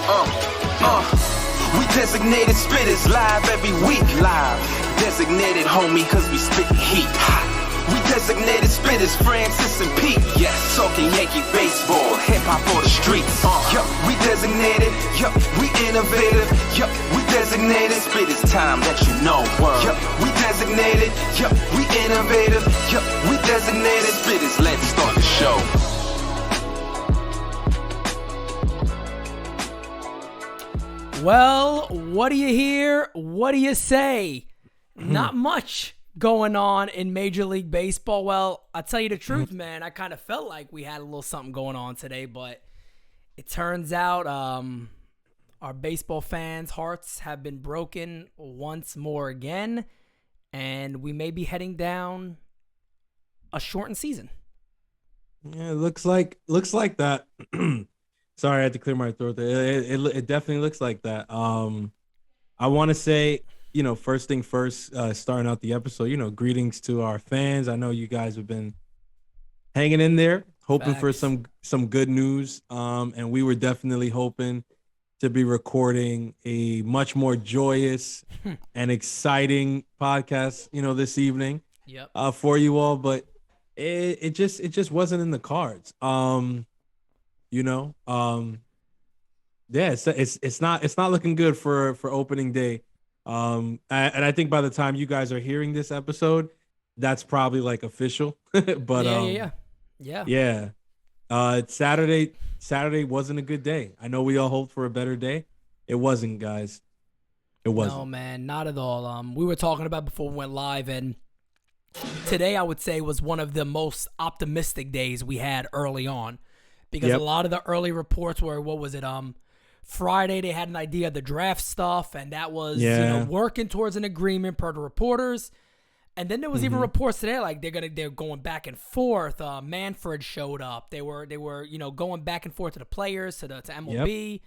We designated spitters live every week. Live. Designated homie, cause we spit heat. We designated spitters, Francis and Pete. Yes, talking Yankee baseball, hip-hop for the streets. Yup, we designated, yup, we innovative. Yup, we designated spitters, time that you know. Yup, we designated, yup, we innovative. Yup, we designated spitters, let's start the show. Well, what do you hear? What do you say? Not much going on in Major League Baseball. Well, I'll tell you the truth, man. I kind of felt like we had a little something going on today, but it turns out our baseball fans' hearts have been broken once more again, and we may be heading down a shortened season. Yeah, it looks like that. Sorry, I had to clear my throat there. It definitely looks like that. I want to say, first thing first, starting out the episode, greetings to our fans. I know you guys have been hanging in there, hoping for some good news. And we were definitely hoping to be recording a much more joyous and exciting podcast, this evening for you all. But it just wasn't in the cards. It's not looking good for opening day. And I think by the time you guys are hearing this episode, that's probably like official. But yeah. Saturday wasn't a good day. I know we all hoped for a better day. It wasn't, guys. It wasn't. No, man, not at all. We were talking about before we went live, and today I would say was one of the most optimistic days we had early on. Because a lot of the early reports were, Friday they had an idea of the draft stuff, and that was working towards an agreement per the reporters. And then there was even reports today like they're going back and forth. Manfred showed up. They were going back and forth to the players, to MLB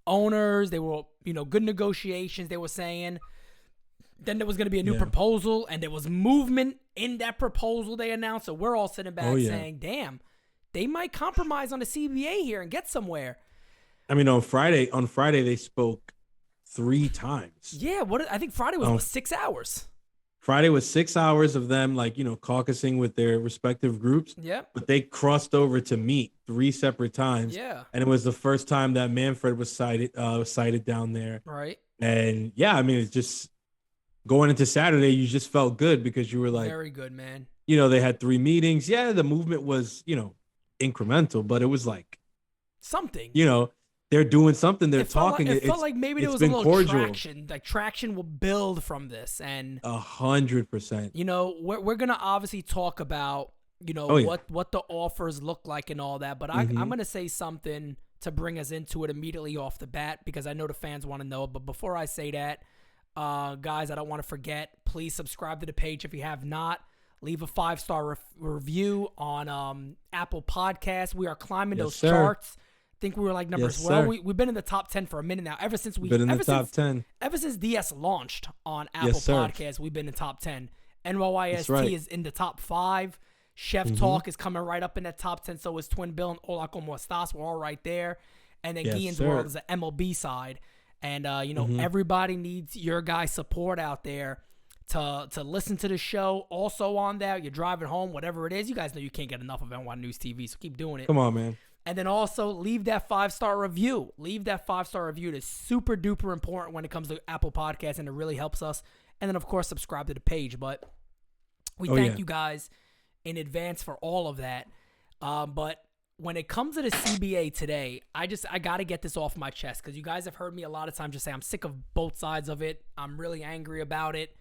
owners. They were good negotiations. They were saying. Then there was going to be a new proposal, and there was movement in that proposal they announced. So we're all sitting back saying, "Damn." They might compromise on the CBA here and get somewhere. I mean, on Friday they spoke 3 times. Yeah, I think Friday was 6 hours. Friday was 6 hours of them, caucusing with their respective groups. Yeah. But they crossed over to meet 3 separate times. Yeah. And it was the first time that Manfred was cited down there. Right. And it's just going into Saturday, you just felt good because you were like, very good, man. They had 3 meetings. Yeah, the movement was, incremental, but it was like something. They're doing something. They're talking. It felt like maybe there was a little cordial traction. Like traction will build from this, and 100%. We're gonna obviously talk about what the offers look like and all that. But I'm gonna say something to bring us into it immediately off the bat because I know the fans want to know. But before I say that, guys, I don't want to forget. Please subscribe to the page if you have not. Leave a 5-star review on Apple Podcasts. We are climbing those charts. I think we were like number 12. We've been in the top 10 for a minute now. Ever since top 10. Ever since DS launched on Apple Podcasts, we've been in the top 10. NYYST is in the top 5. Chef Talk is coming right up in that top 10. So is Twin Bill and Hola Como Estas. We're all right there. And then Guillen's World is the MLB side. And, everybody needs your guys' support out there. To listen to the show, also on there, you're driving home, whatever it is. You guys know you can't get enough of NyynewsTV, so keep doing it. Come on, man. And then also leave that 5-star review. Leave that 5-star review. It is super duper important when it comes to Apple Podcasts, and it really helps us. And then, of course, subscribe to the page. But we thank you guys in advance for all of that. But when it comes to the CBA today, I got to get this off my chest because you guys have heard me a lot of times just say I'm sick of both sides of it. I'm really angry about it.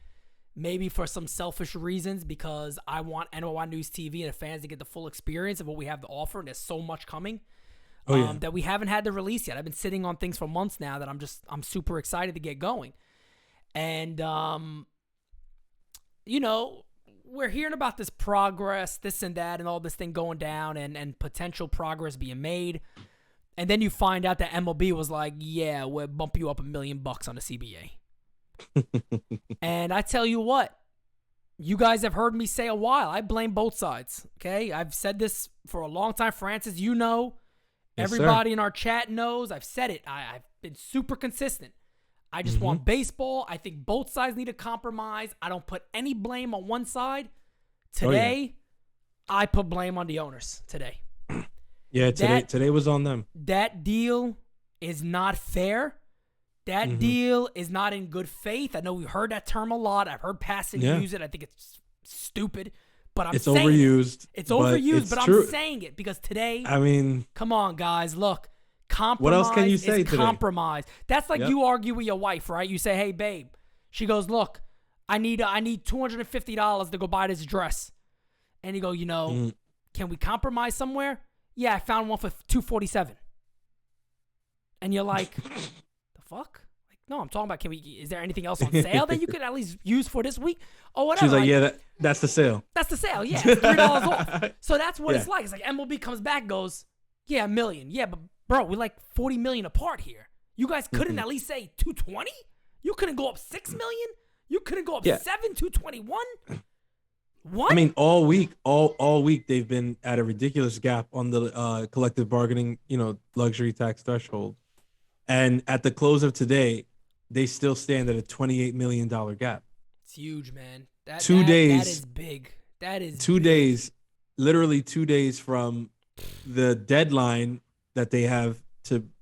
Maybe for some selfish reasons because I want NyynewsTV and the fans to get the full experience of what we have to offer. And there's so much coming that we haven't had the release yet. I've been sitting on things for months now that I'm super excited to get going. And, we're hearing about this progress, this and that, and all this thing going down and potential progress being made. And then you find out that MLB was like, yeah, we'll bump you up $1 million on the CBA. And I tell you what, you guys have heard me say a while. I blame both sides. Okay, I've said this for a long time. Francis, Yes, Everybody in our chat knows. I've said it. I've been super consistent. I just want baseball. I think both sides need to compromise. I don't put any blame on one side. Today, I put blame on the owners today. Yeah, today was on them. That deal is not fair. That deal is not in good faith. I know we heard that term a lot. I've heard Passan use it. I think it's stupid, but it's overused. It's overused, but I'm saying it because today, I mean, come on, guys, look. Compromise what else can you say is compromise. That's like you argue with your wife, right? You say, "Hey, babe," she goes, "Look, I need $250 to go buy this dress," and you go, can we compromise somewhere? Yeah, I found one for $247, and you're like, the fuck? Like, no, I'm talking about is there anything else on sale that you could at least use for this week or whatever? She's like, yeah, that's the sale. That's the sale. Yeah, it's $3 off. So that's what it's like. It's like MLB comes back, goes, yeah, $1 million. Yeah, but bro, we're like $40 million apart here. You guys couldn't at least say 220? You couldn't go up $6 million? You couldn't go up 221? What? I mean, all week they've been at a ridiculous gap on the collective bargaining, luxury tax threshold. And at the close of today, they still stand at a $28 million gap. It's huge, man. 2 days. That is big. That is 2 days, literally 2 days from the deadline that they have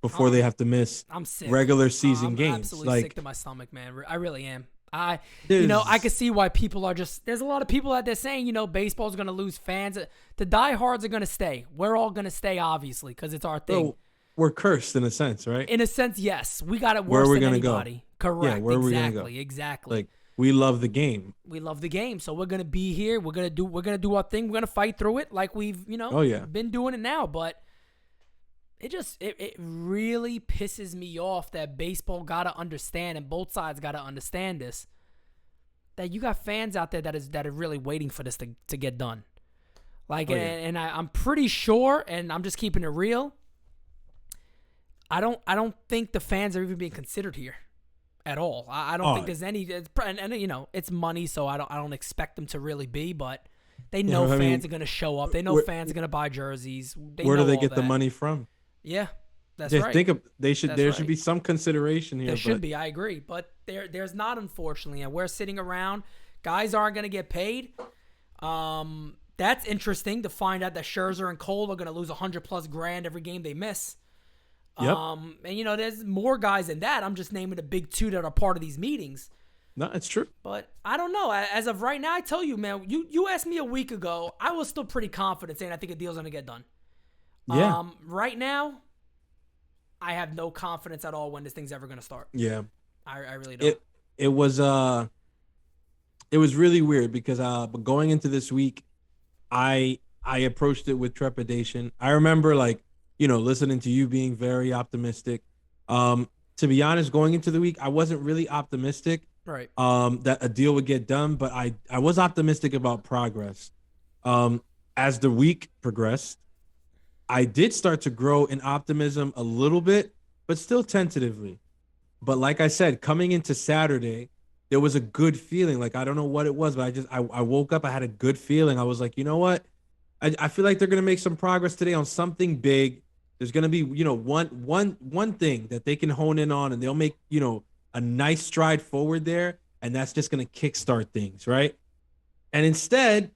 before they have to miss regular season games. I'm absolutely sick to my stomach, man. I really am. I can see why people are there's a lot of people out there saying, baseball's going to lose fans. The diehards are going to stay. We're all going to stay, obviously, because it's our thing. Well, we're cursed in a sense, right? In a sense, yes. We got it worse than anybody. Go? Correct. Yeah, where are we gonna go? Exactly. Like, we love the game. We love the game, so we're gonna be here. We're gonna do our thing. We're gonna fight through it like we've been doing it now. But it really pisses me off that baseball gotta understand, and both sides gotta understand this, that you got fans out there that are really waiting for this to get done. Like, and I'm pretty sure, and I'm just keeping it real. I don't think the fans are even being considered here at all. I don't think there's any, and it's money, so I don't expect them to really be, but they know fans are going to show up. They know fans are going to buy jerseys. Where do they get the money from? Yeah, that's right. There should be some consideration here. There should be, I agree, but there's not, unfortunately, and we're sitting around. Guys aren't going to get paid. That's interesting to find out that Scherzer and Cole are going to lose $100+ grand every game they miss. Yep. And there's more guys than that. I'm just naming the big two that are part of these meetings. No, it's true. But I don't know. As of right now, I tell you, man, you asked me a week ago, I was still pretty confident saying I think a deal's going to get done. Yeah. Right now, I have no confidence at all when this thing's ever going to start. Yeah. I really don't. It was really weird because going into this week, I approached it with trepidation. I remember listening to you being very optimistic. To be honest, going into the week, I wasn't really optimistic. Right. That a deal would get done, but I was optimistic about progress. As the week progressed, I did start to grow in optimism a little bit, but still tentatively. But like I said, coming into Saturday, there was a good feeling. Like, I don't know what it was, but I woke up, I had a good feeling. I was like, you know what? I feel like they're going to make some progress today on something big. There's going to be, one thing that they can hone in on, and they'll make, a nice stride forward there. And that's just going to kickstart things, right? And instead,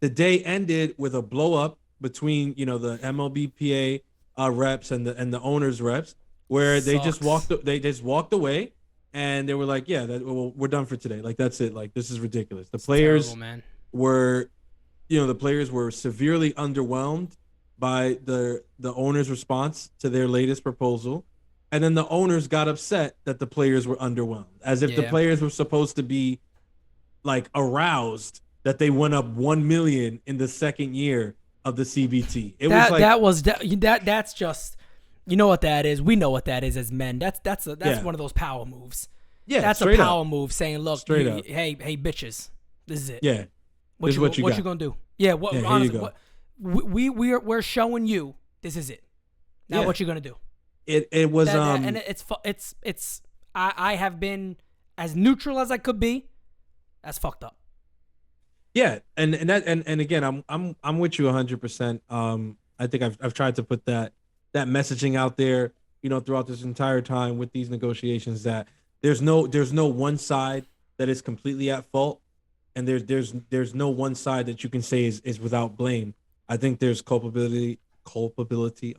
the day ended with a blow up between, the MLBPA reps and the owners reps, where they just walked away, and they were like, yeah, we're done for today. Like, that's it. Like, this is ridiculous. The players terrible, man. The players were severely underwhelmed by the owner's response to their latest proposal. And then the owners got upset that the players were underwhelmed, as if the players were supposed to be aroused that they went up 1 million in the second year of the CBT. That's just, you know what that is. We know what that is as men. That's one of those power moves. Yeah, that's a power move saying, look, hey bitches, this is it. Yeah. What you gonna do? Yeah, honestly, we're showing you this is it. Now what you gonna do? It was and it's I have been as neutral as I could be. That's fucked up. Yeah, and again, I'm with you 100%. I think I've tried to put that that messaging out there, throughout this entire time with these negotiations, that there's no one side that is completely at fault, and there's no one side that you can say is without blame. I think there's culpability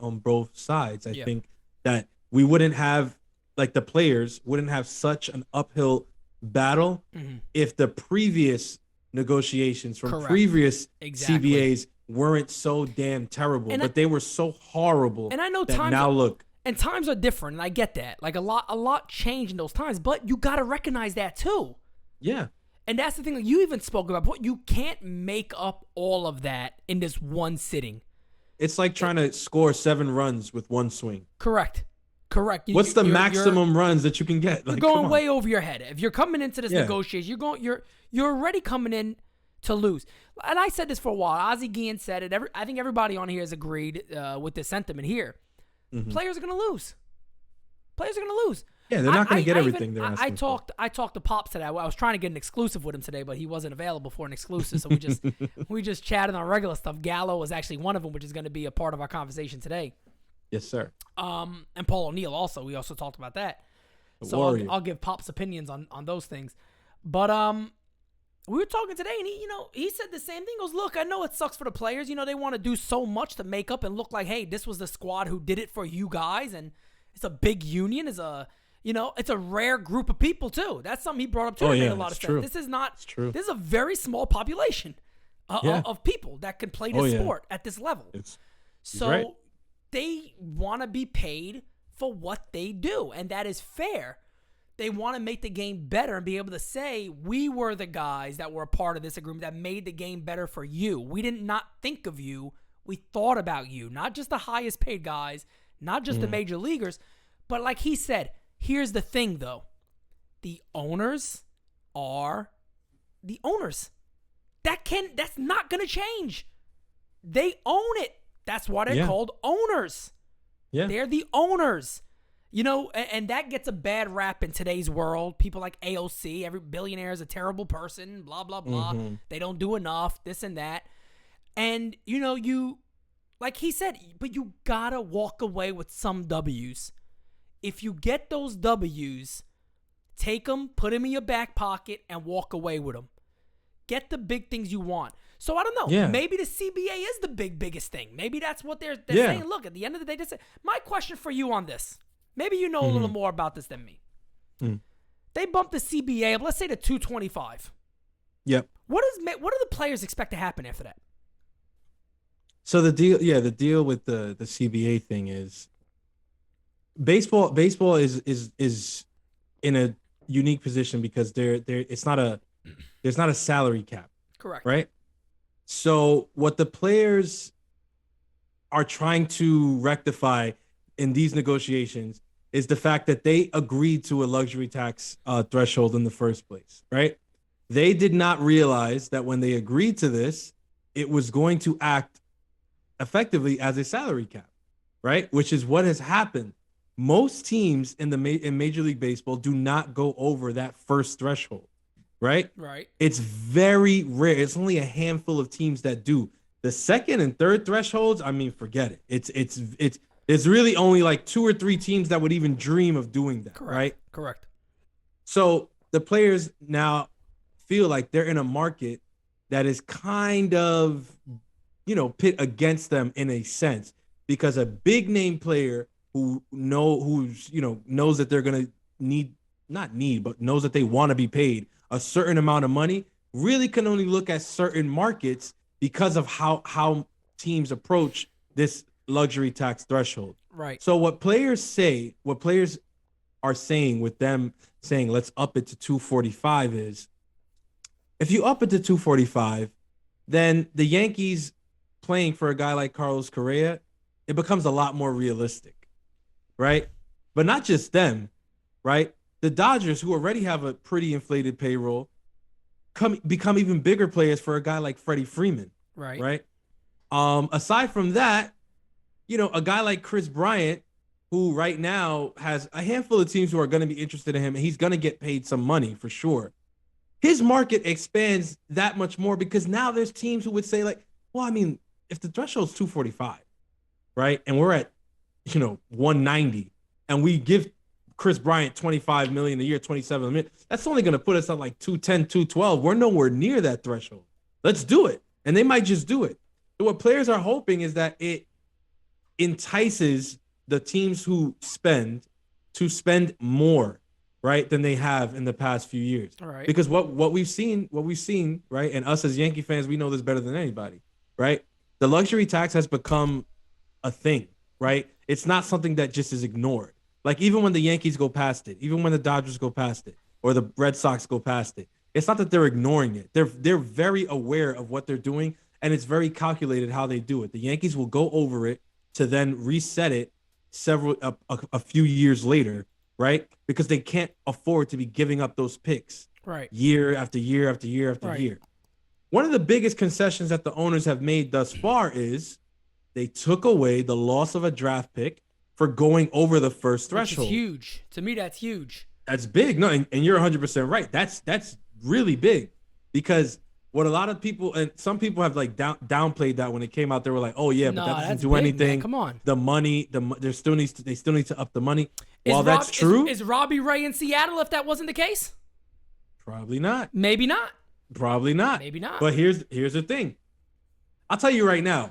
on both sides. I think that we wouldn't have, like, the players wouldn't have such an uphill battle if the previous negotiations from previous CBAs weren't so damn terrible, but they were so horrible. And I know times are different, and I get that. Like, a lot changed in those times, but you got to recognize that too. Yeah. And that's the thing that you even spoke about. But you can't make up all of that in this one sitting. It's like trying to score 7 runs with one swing. Correct. What's the maximum runs that you can get? You're going way over your head. If you're coming into this negotiation, you're already coming in to lose. And I said this for a while. Ozzie Guillen said it. I think everybody on here has agreed with this sentiment here. Players are going to lose. Yeah, they're not going to get everything they're asking for. I talked to Pops today. I was trying to get an exclusive with him today, but he wasn't available for an exclusive, so we just chatted on regular stuff. Gallo was actually one of them, which is going to be a part of our conversation today. Yes, sir. And Paul O'Neill also. We also talked about that. So I'll give Pop's opinions on those things. But we were talking today, and he said the same thing. He goes, look, I know it sucks for the players. They want to do so much to make up and look like, hey, this was the squad who did it for you guys, and it's a big union. It's a rare group of people too. That's something he brought up too. It made a lot of sense. This is not. It's true. This is a very small population of people that can play this sport at this level. So right. They want to be paid for what they do, and that is fair. They want to make the game better and be able to say, we were the guys that were a part of this agreement that made the game better for you. We did not think of you. We thought about you, not just the highest paid guys, not just the major leaguers, but like he said, here's the thing though. The owners are the owners. That's not going to change. They own it. That's why they're called owners. Yeah. They're the owners. And that gets a bad rap in today's world. People like AOC, every billionaire is a terrible person, blah, blah, blah. They don't do enough, this and that. And, you, like he said, but you got to walk away with some W's. If you get those W's, take them, put them in your back pocket, and walk away with them. Get the big things you want. So I don't know. Yeah. Maybe the CBA is the biggest thing. Maybe that's what they're saying. Look, at the end of the day, my question for you on this. Maybe you know a little more about this than me. They bumped the CBA up, let's say to 225. Yep. What do the players expect to happen after that? So the deal with the CBA thing is baseball is in a unique position because there's not a salary cap. Correct. Right? So what the players are trying to rectify in these negotiations is the fact that they agreed to a luxury tax threshold in the first place, right? They did not realize that when they agreed to this, it was going to act effectively as a salary cap, right? Which is what has happened. Most teams in Major League Baseball do not go over that first threshold, right? Right. It's very rare. It's only a handful of teams that do. The second and third thresholds, I mean, forget it. It's really only like 2 or 3 teams that would even dream of doing that, right? Correct. So the players now feel like they're in a market that is kind of, pit against them in a sense, because a big name player who knows that they're going to knows that they want to be paid a certain amount of money, really can only look at certain markets because of how teams approach this luxury tax threshold. Right. So what players are saying with them saying, let's up it to 245 is, if you up it to 245, then the Yankees playing for a guy like Carlos Correa, it becomes a lot more realistic, right? But not just them, right? The Dodgers, who already have a pretty inflated payroll, become even bigger players for a guy like Freddie Freeman, right? Aside from that, a guy like Chris Bryant, who right now has a handful of teams who are going to be interested in him, and he's going to get paid some money for sure. His market expands that much more because now there's teams who would say, like, well, I mean, if the threshold's 245, right, and we're at 190, and we give Chris Bryant $25 million a year, $27 million, that's only going to put us at like 210, 212. We're nowhere near that threshold. Let's do it. And they might just do it. So what players are hoping is that it entices the teams who spend to spend more, right, than they have in the past few years. All right. Because what we've seen, right, and us as Yankee fans, we know this better than anybody, right? The luxury tax has become a thing, right? It's not something that just is ignored. Like, even when the Yankees go past it, even when the Dodgers go past it, or the Red Sox go past it, it's not that they're ignoring it. They're very aware of what they're doing, and it's very calculated how they do it. The Yankees will go over it to then reset it a few years later, right? Because they can't afford to be giving up those picks, right, year after year after year after year. One of the biggest concessions that the owners have made thus far is they took away the loss of a draft pick for going over the first threshold. Which is huge. To me, that's huge. That's big. No, and you're 100% right. That's really big, because what a lot of people, and some people have like downplayed that when it came out. They were like, "Oh yeah, but that doesn't do anything." Man. Come on, the money, they still need to up the money. That's true, is Robbie Ray in Seattle? If that wasn't the case, probably not. Maybe not. Probably not. Maybe not. But here's the thing. I'll tell you right now.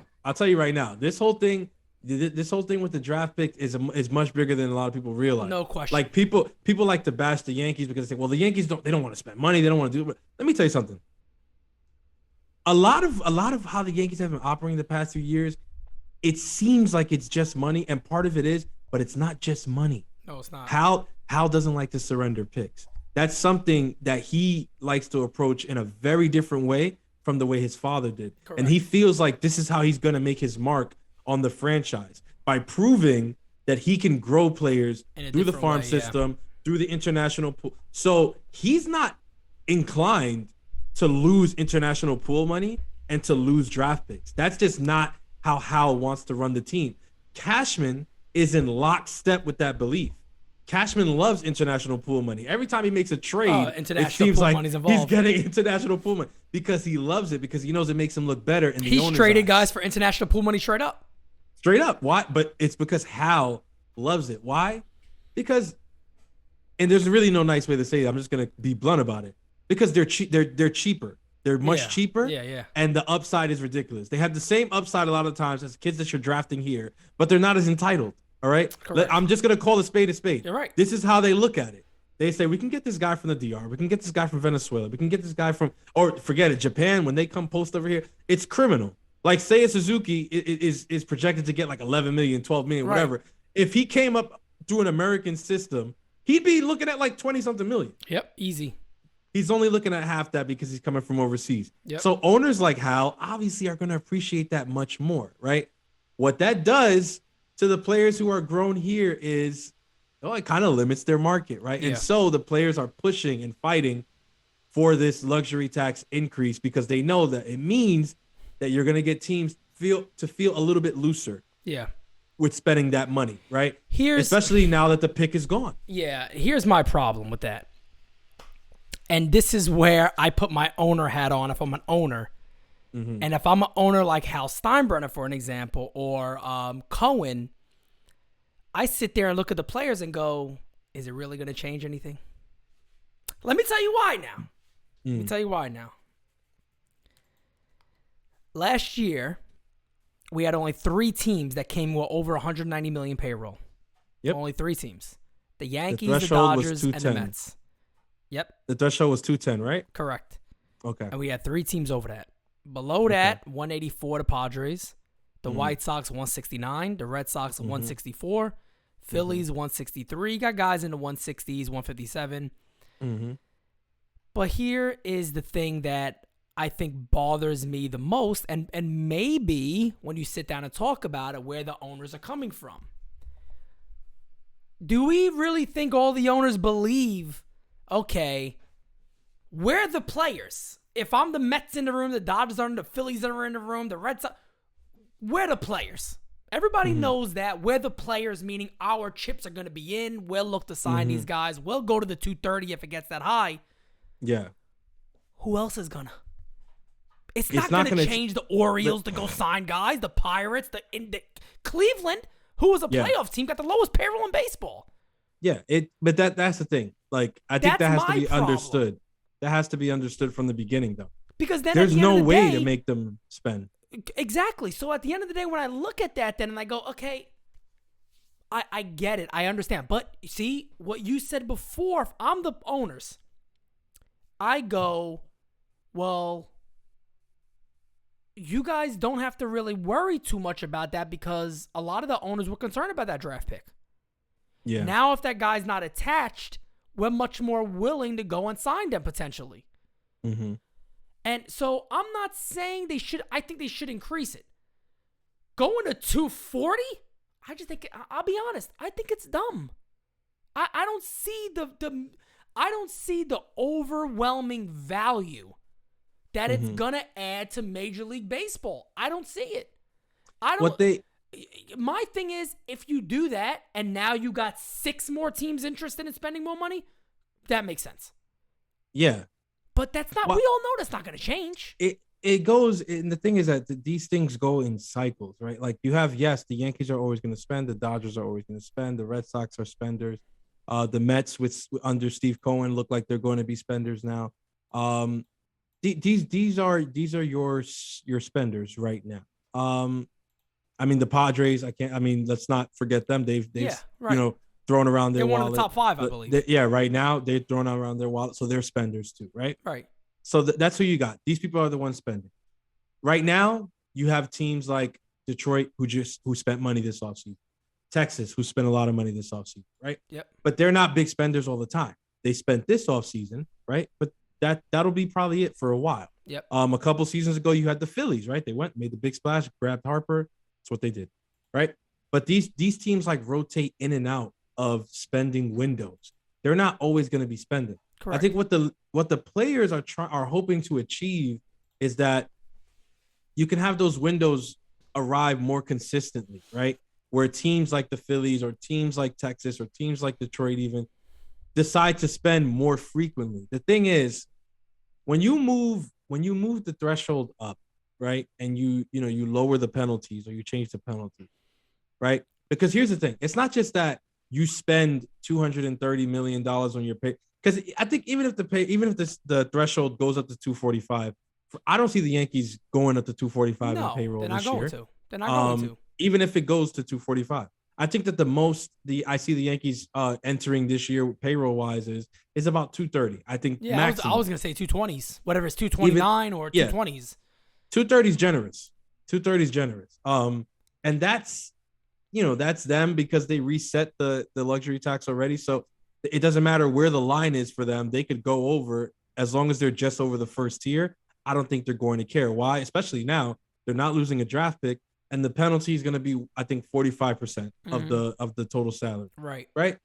This whole thing with the draft pick is much bigger than a lot of people realize. No question. Like, people like to bash the Yankees because they say, well, the Yankees don't want to spend money. They don't want to do it. But let me tell you something. A lot of how the Yankees have been operating the past few years, it seems like it's just money, and part of it is, but it's not just money. No, it's not. Hal doesn't like to surrender picks. That's something that he likes to approach in a very different way from the way his father did. Correct. And he feels like this is how he's going to make his mark on the franchise, by proving that he can grow players through the farm system, through the international pool. So he's not inclined to lose international pool money and to lose draft picks. That's just not how Hal wants to run the team. Cashman is in lockstep with that belief. Cashman loves international pool money. Every time he makes a trade, it seems like he's getting international pool money because he loves it, because he knows it makes him look better. And he's traded guys for international pool money straight up. Straight up. Why? But it's because Hal loves it. Why? Because, and there's really no nice way to say it. I'm just going to be blunt about it. Because they're cheaper. They're much cheaper. Yeah. And the upside is ridiculous. They have the same upside a lot of times as kids that you're drafting here, but they're not as entitled. All right. Correct. I'm just going to call a spade a spade. You're right. This is how they look at it. They say, we can get this guy from the DR. We can get this guy from Venezuela. We can get this guy from, or forget it, Japan. When they come post over here, it's criminal. Like, Seiya Suzuki is projected to get like 11 million, 12 million, whatever. If he came up through an American system, he'd be looking at like 20 something million. Yep. Easy. He's only looking at half that because he's coming from overseas. Yep. So owners like Hal obviously are going to appreciate that much more, right? What that does to the players who are grown here is, it kind of limits their market, right? Yeah. And so the players are pushing and fighting for this luxury tax increase because they know that it means that you're going to get teams feel a little bit looser. Yeah. With spending that money, right? Especially now that the pick is gone. Yeah. Here's my problem with that. And this is where I put my owner hat on if I'm an owner. Mm-hmm. And if I'm an owner like Hal Steinbrenner, for an example, or Cohen, I sit there and look at the players and go, is it really going to change anything? Let me tell you why now. Last year, we had only 3 teams that came with over 190 million payroll. Yep. Only 3 teams. The Yankees, the Dodgers, and the Mets. Yep. The threshold was 210, right? Correct. Okay. And we had 3 teams over that. Below that, 184 the Padres, the White Sox 169, the Red Sox 164, Phillies 163. Got guys in the 160s, 157. But here is the thing that I think bothers me the most, and maybe when you sit down and talk about it, where the owners are coming from. Do we really think all the owners believe, okay, we're the players? If I'm the Mets in the room, the Dodgers are in the Phillies are in the room, the Red Sox, we're the players. Everybody knows that. We're the players, meaning our chips are going to be in. We'll look to sign these guys. We'll go to the 230 if it gets that high. Yeah. Who else is going to? It's not going to change the Orioles to go sign guys, the Pirates, the Cleveland. who was a playoff team, got the lowest payroll in baseball. Yeah, but that's the thing. Like, I think that has to be understood. That has to be understood from the beginning, though. Because then there's no way to make them spend. Exactly. So at the end of the day, when I look at that, then and I go, okay, I get it, I understand. But see what you said before. If I'm the owners, I go, well, you guys don't have to really worry too much about that because a lot of the owners were concerned about that draft pick. Yeah. Now, if that guy's not attached, we're much more willing to go and sign them potentially. Mm-hmm. And so I'm not saying they should. I think they should increase it. Going to 240, I just think. I'll be honest. I think it's dumb. I don't see I don't see the overwhelming value that it's gonna add to Major League Baseball. I don't see it. My thing is, if you do that and now you got 6 more teams interested in spending more money, that makes sense. Yeah. But that's not, we all know that's not going to change. It goes, and the thing is that these things go in cycles, right? Like you have, yes, the Yankees are always going to spend, the Dodgers are always going to spend, the Red Sox are spenders. The Mets under Steve Cohen look like they're going to be spenders now. These are your spenders right now. I mean, the Padres, let's not forget them. They've thrown around their wallet. They're one of the top 5, I believe. Right now they're throwing around their wallet, so they're spenders too, right? Right. So that's who you got. These people are the ones spending. Right now, you have teams like Detroit who spent money this offseason, Texas who spent a lot of money this offseason, right? Yep. But they're not big spenders all the time. They spent this offseason, right? But that'll be probably it for a while. Yep. A couple seasons ago, you had the Phillies, right? They made the big splash, grabbed Harper. That's what they did, right? But these teams like rotate in and out of spending windows. They're not always going to be spending. Correct. I think what the players are hoping to achieve is that you can have those windows arrive more consistently, right? Where teams like the Phillies or teams like Texas or teams like Detroit even decide to spend more frequently. The thing is, when you move the threshold up, right, and you lower the penalties or you change the penalty, right? Because here's the thing: it's not just that you spend $230 million on your pay. Because I think even if the threshold goes up to 245, I don't see the Yankees going up to 245 in payroll this year. They're not going to. Even if it goes to 245, I think that I see the Yankees entering this year payroll wise is about 230. I think. Yeah, I was gonna say 220s, whatever it's 229 or 220s. 230 is generous. 230 is generous. And that's them because they reset the luxury tax already. So it doesn't matter where the line is for them. They could go over as long as they're just over the first tier. I don't think they're going to care. Why? Especially now, they're not losing a draft pick, and the penalty is going to be, I think, 45% of the total salary. Right. Right.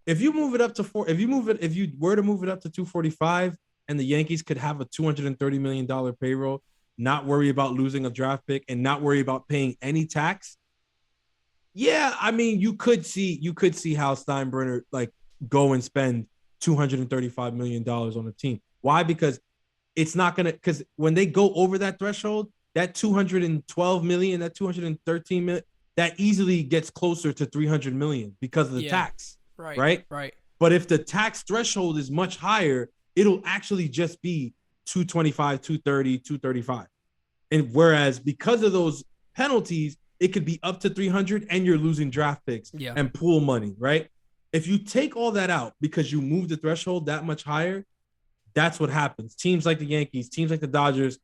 If you move it up to if you were to move it up to 245, and the Yankees could have a $230 million payroll, not worry about losing a draft pick, and not worry about paying any tax. Yeah, I mean, you could see how Steinbrenner go and spend $235 million on a team. Why? Because it's not gonna. Because when they go over that threshold, that $212 million, that $213 million, that easily gets closer to $300 million because of the tax. Right. But if the tax threshold is much higher, it'll actually just be 225, 230, 235. And whereas because of those penalties, it could be up to 300 and you're losing draft picks and pool money, right? If you take all that out because you move the threshold that much higher, that's what happens. Teams like the Yankees, teams like the Dodgers,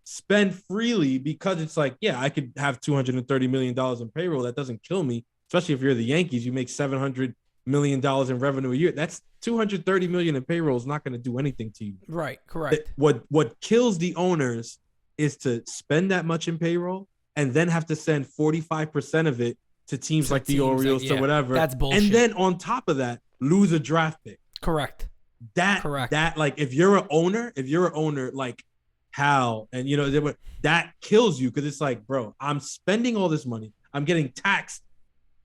spend freely because it's I could have $230 million in payroll. That doesn't kill me, especially if you're the Yankees. You make $700 million in revenue a year. That's $230 million in payroll is not going to do anything to you. Right, correct. What kills the owners is to spend that much in payroll and then have to send 45% of it to teams like the Orioles or whatever. That's bullshit. And then on top of that, lose a draft pick. Correct. If you're an owner like Hal, and that kills you because it's bro, I'm spending all this money. I'm getting taxed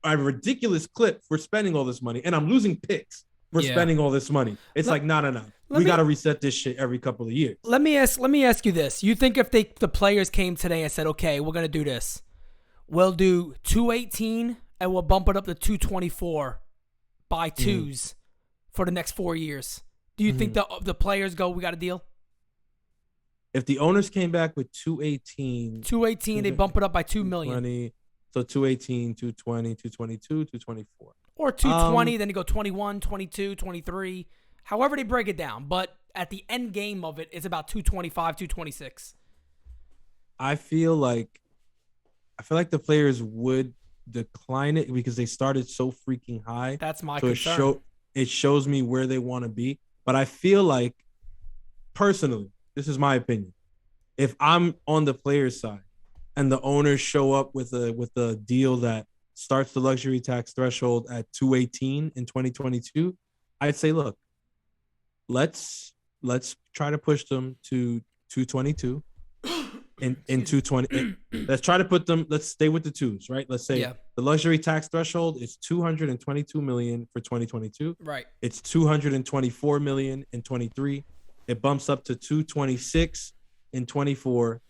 a ridiculous clip for spending all this money, and I'm losing picks for spending all this money. It's no. We got to reset this shit every couple of years. Let me ask you this. You think if the players came today and said, okay, we're going to do this, we'll do 218 and we'll bump it up to 224 by twos for the next 4 years. Do you think the players go, we got a deal? If the owners came back with 218, they bump it up by $2 million. So 218, 220, 222, 224. Or 220, then you go 21, 22, 23. However they break it down. But at the end game of it, it's about 225, 226. I feel like the players would decline it because they started so freaking high. That's my concern. It shows me where they want to be. But I feel like, personally, this is my opinion, if I'm on the players' side and the owners show up with a deal that starts the luxury tax threshold at 218 in 2022, I'd say, look, let's try to push them to 222 in 220. Let's try to put them, let's stay with the twos, right? Let's say the luxury tax threshold is 222 million for 2022. Right. It's 224 million in 23. It bumps up to 226 in 24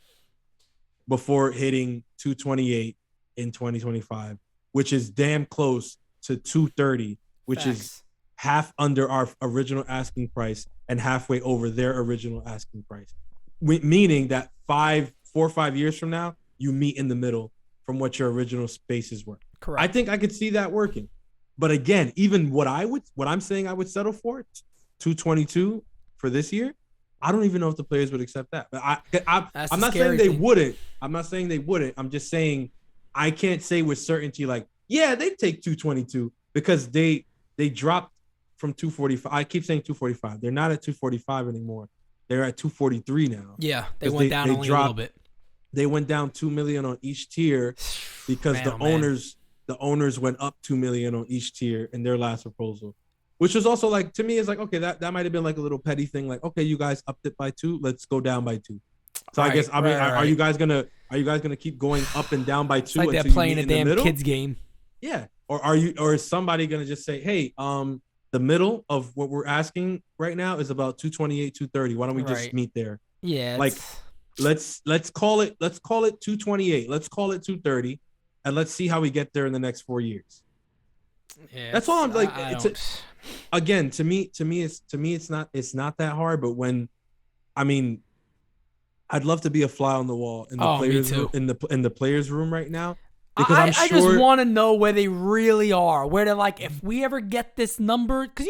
before hitting 228 in 2025, which is damn close to 230, which is half under our original asking price and halfway over their original asking price. Meaning that 4 or 5 years from now, you meet in the middle from what your original spaces were. Correct. I think I could see that working. But again, even what I'm saying I would settle for, 222 for this year, I don't even know if the players would accept that. But I'm not saying they wouldn't. I'm not saying they wouldn't. I'm just saying I can't say with certainty like, yeah, they'd take 222 because they dropped from 245. I keep saying 245. They're not at 245 anymore. They're at 243 now. Yeah, they went down only a little bit. They went down $2 million on each tier because the owners went up $2 million on each tier in their last proposal, which was also like, to me, it's like, okay, that might have been like a little petty thing. Like, okay, you guys upped it by 2, let's go down by 2. So I guess, are you guys gonna keep going up and down by 2? It's like they're playing a damn kids game. Yeah. Or is somebody gonna just say, hey, the middle of what we're asking right now is about 228, 230. Why don't we just meet there? Yeah. Like, let's call it 228. Let's call it 230, and let's see how we get there in the next 4 years. Yeah, that's all I'm like. Again, to me, it's not that hard. But I'd love to be a fly on the wall in the players room, in the players room right now. Because I just want to know where they really are, where they're like, if we ever get this number, because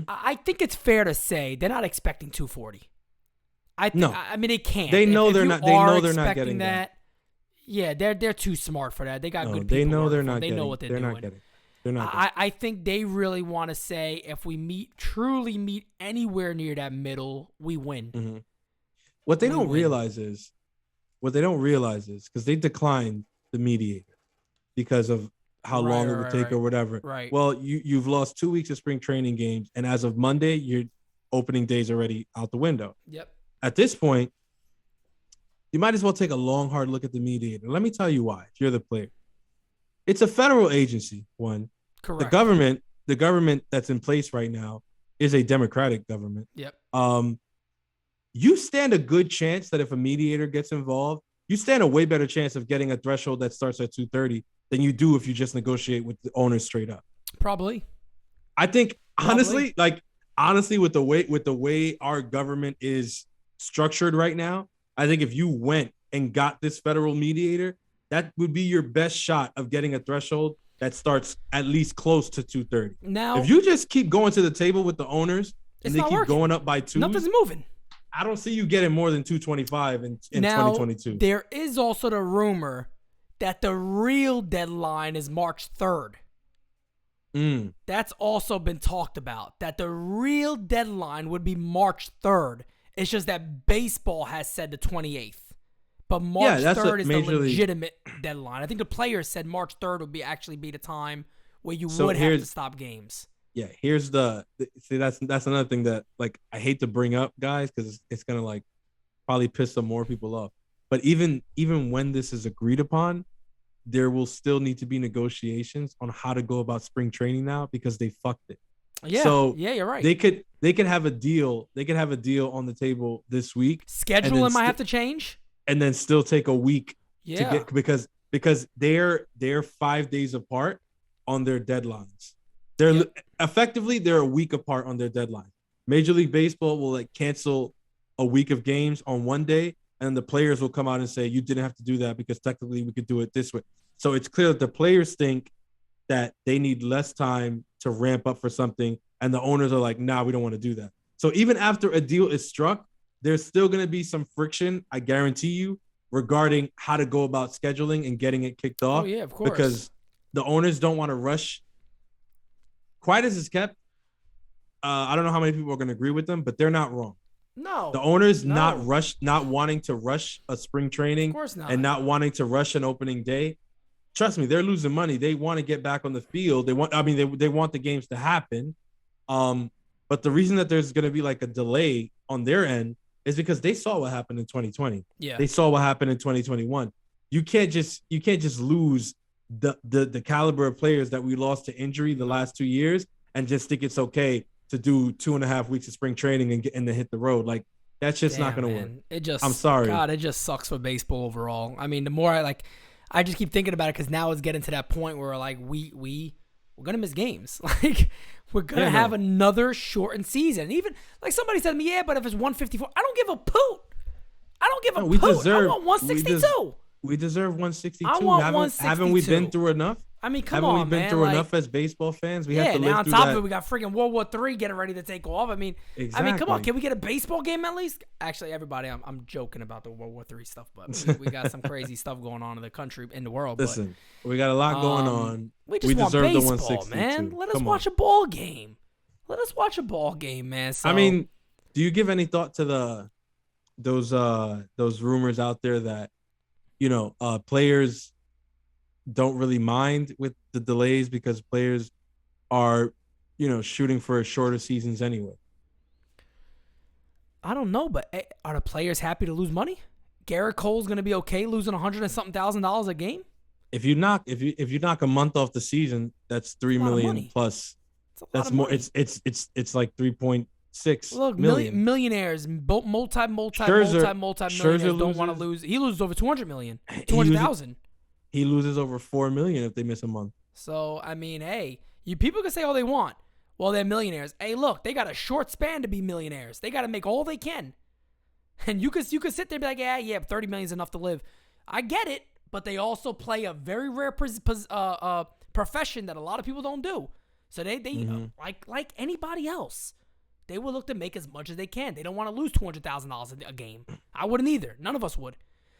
I think it's fair to say they're not expecting 240. I mean, they can't. They know they're not. They know they're not getting that. Yeah, they're too smart for that. They got good people. They know they're not. They know what they're doing. Not getting. They're not. I think they really want to say, if we truly meet anywhere near that middle, we win. Mm-hmm. What they don't realize is, because they declined the mediator because of how long it would take or whatever. Right. Well, you've lost 2 weeks of spring training games, and as of Monday, your opening day's already out the window. Yep. At this point, you might as well take a long, hard look at the mediator. Let me tell you why. If you're the player, it's a federal agency. One, correct. The government that's in place right now is a Democratic government. Yep. You stand a good chance that if a mediator gets involved, you stand a way better chance of getting a threshold that starts at 230 than you do if you just negotiate with the owners straight up. Probably. I think honestly, with the way our government is structured right now, I think if you went and got this federal mediator, that would be your best shot of getting a threshold that starts at least close to 230. Now, if you just keep going to the table with the owners and they keep going up by 2, nothing's moving. I don't see you getting more than 225 in 2022. There is also the rumor that the real deadline is March 3rd. That's also been talked about, that the real deadline would be March 3rd. It's just that baseball has said the 28th. But March 3rd is the legitimate deadline. I think the players said March 3rd would actually be the time where you would have to stop games. Yeah, here's that's another thing that like I hate to bring up, guys, because it's gonna like probably piss some more people off. But even when this is agreed upon, there will still need to be negotiations on how to go about spring training now because they fucked it. Yeah. So yeah, you're right. They could have a deal. They could have a deal on the table this week. Scheduling might have to change, and then still take a week to get, because because they're 5 days apart on their deadlines. They're effectively they're a week apart on their deadline. Major League Baseball will like cancel a week of games on one day, and the players will come out and say you didn't have to do that because technically we could do it this way. So it's clear that the players think that they need less time to ramp up for something, and the owners are like, nah, we don't want to do that. So even after a deal is struck, there's still going to be some friction, I guarantee you, regarding how to go about scheduling and getting it kicked off. Oh, yeah, of course. Because the owners don't want to rush. Quiet as it's kept, I don't know how many people are going to agree with them, but they're not wrong. No. The owners not wanting to rush a spring training, of course not. and not wanting to rush an opening day. Trust me, they're losing money. They want to get back on the field. They want the games to happen. But the reason that there's going to be like a delay on their end is because they saw what happened in 2020. Yeah. They saw what happened in 2021. You can't just lose the caliber of players that we lost to injury the last 2 years and just think it's okay to do 2.5 weeks of spring training and then hit the road. Like, that's just not going to work. I'm sorry. God, it just sucks for baseball overall. I mean, the more I just keep thinking about it because now it's getting to that point where like we're gonna miss games. Like we're gonna have another shortened season. And even like somebody said to me, yeah, but if it's 154, I don't give a poot. I don't give a poot. I want 162. We deserve 162. I want 162. Haven't we been through enough? I mean, come on, man. Haven't we been through enough as baseball fans? We have to live now on through top that. of it, we got freaking World War III getting ready to take off. I mean, come on. Can we get a baseball game at least? Actually, everybody, I'm joking about the World War III stuff, but we got some crazy stuff going on in the country, in the world. Listen, we got a lot going on. We just want deserve baseball, the 162. man. Let us watch a ball game. Let us watch a ball game, man. So, I mean, do you give any thought to those rumors out there that players don't really mind with the delays because players are, shooting for shorter seasons anyway? I don't know, but are the players happy to lose money? Garrett Cole's going to be okay losing $100 and something thousand a game? If you knock a month off the season, that's $3 million plus. That's more. It's like 3.6 Look, million. Millionaires, multi-millionaires don't want to lose. He loses over 200 million, 200,000. He loses over 4 million if they miss a month. So I mean, hey, people can say all they want. Well, they're millionaires. Hey, look, they got a short span to be millionaires. They got to make all they can. And you could sit there and be like, yeah, 30 million is enough to live. I get it, but they also play a very rare profession that a lot of people don't do. So they like anybody else, they will look to make as much as they can. They don't want to lose $200,000 a game. I wouldn't either. None of us would.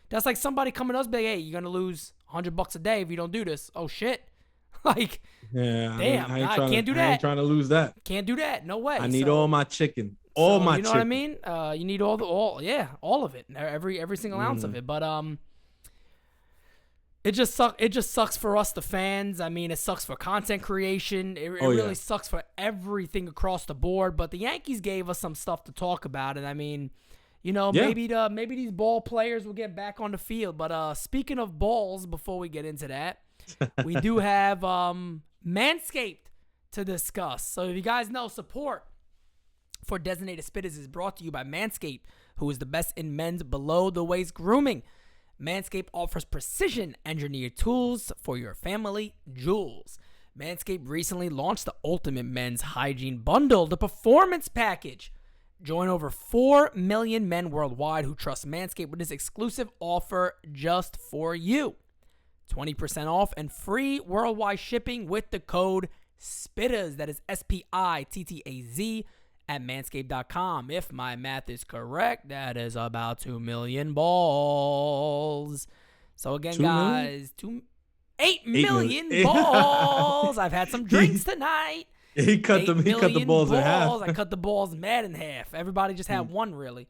That's like somebody coming to us and be like, hey, you're going to lose $100 a day if you don't do this. Oh, shit. Like, damn, I can't do that. I ain't trying to lose that. Can't do that. No way. I need all my chicken. All my chicken. You know what I mean? You need all of it. Every single ounce of it. But it just sucks for us, the fans. I mean, it sucks for content creation. It really sucks for everything across the board. But the Yankees gave us some stuff to talk about, and I mean, maybe these ball players will get back on the field. But speaking of balls, before we get into that, we do have Manscaped to discuss. So if you guys know, support for Designated Spittaz is brought to you by Manscaped, who is the best in men's below-the-waist grooming. Manscaped offers precision-engineered tools for your family jewels. Manscaped recently launched the Ultimate Men's Hygiene Bundle, the Performance Package. Join over 4 million men worldwide who trust Manscaped with this exclusive offer just for you. 20% off and free worldwide shipping with the code SPITTAZ, that is SPITTAZ, at manscaped.com. If my math is correct, that is about 2 million balls. So again, guys, 8 million balls. I've had some drinks tonight. He cut the balls in half. I cut the balls mad in half. Everybody just had one, really.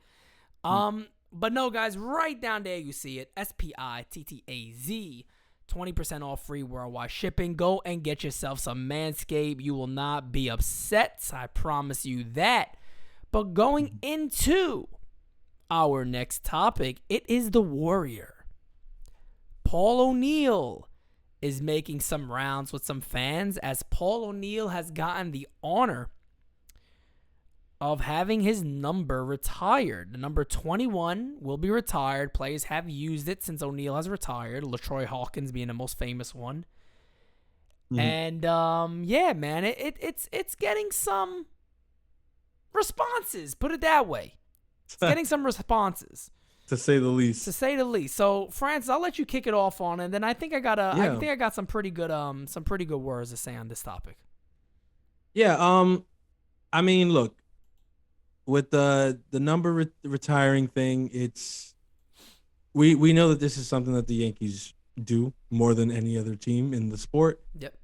But no, guys, right down there you see it. SPITTAZ. 20% off, free worldwide shipping. Go and get yourself some Manscaped. You will not be upset. I promise you that. But going into our next topic, it is the Warrior. Paul O'Neill is making some rounds with some fans, as Paul O'Neill has gotten the honor of having his number retired. The number 21 will be retired. Players have used it since O'Neal has retired, LaTroy Hawkins being the most famous one. And yeah, man, it's getting some responses, put it that way. It's getting some responses. To say the least. So, Francis, I'll let you kick it off on, and then I think I got some pretty good words to say on this topic. Yeah, I mean, look, with the number retiring thing, it's we know that this is something that the Yankees do more than any other team in the sport. Yep.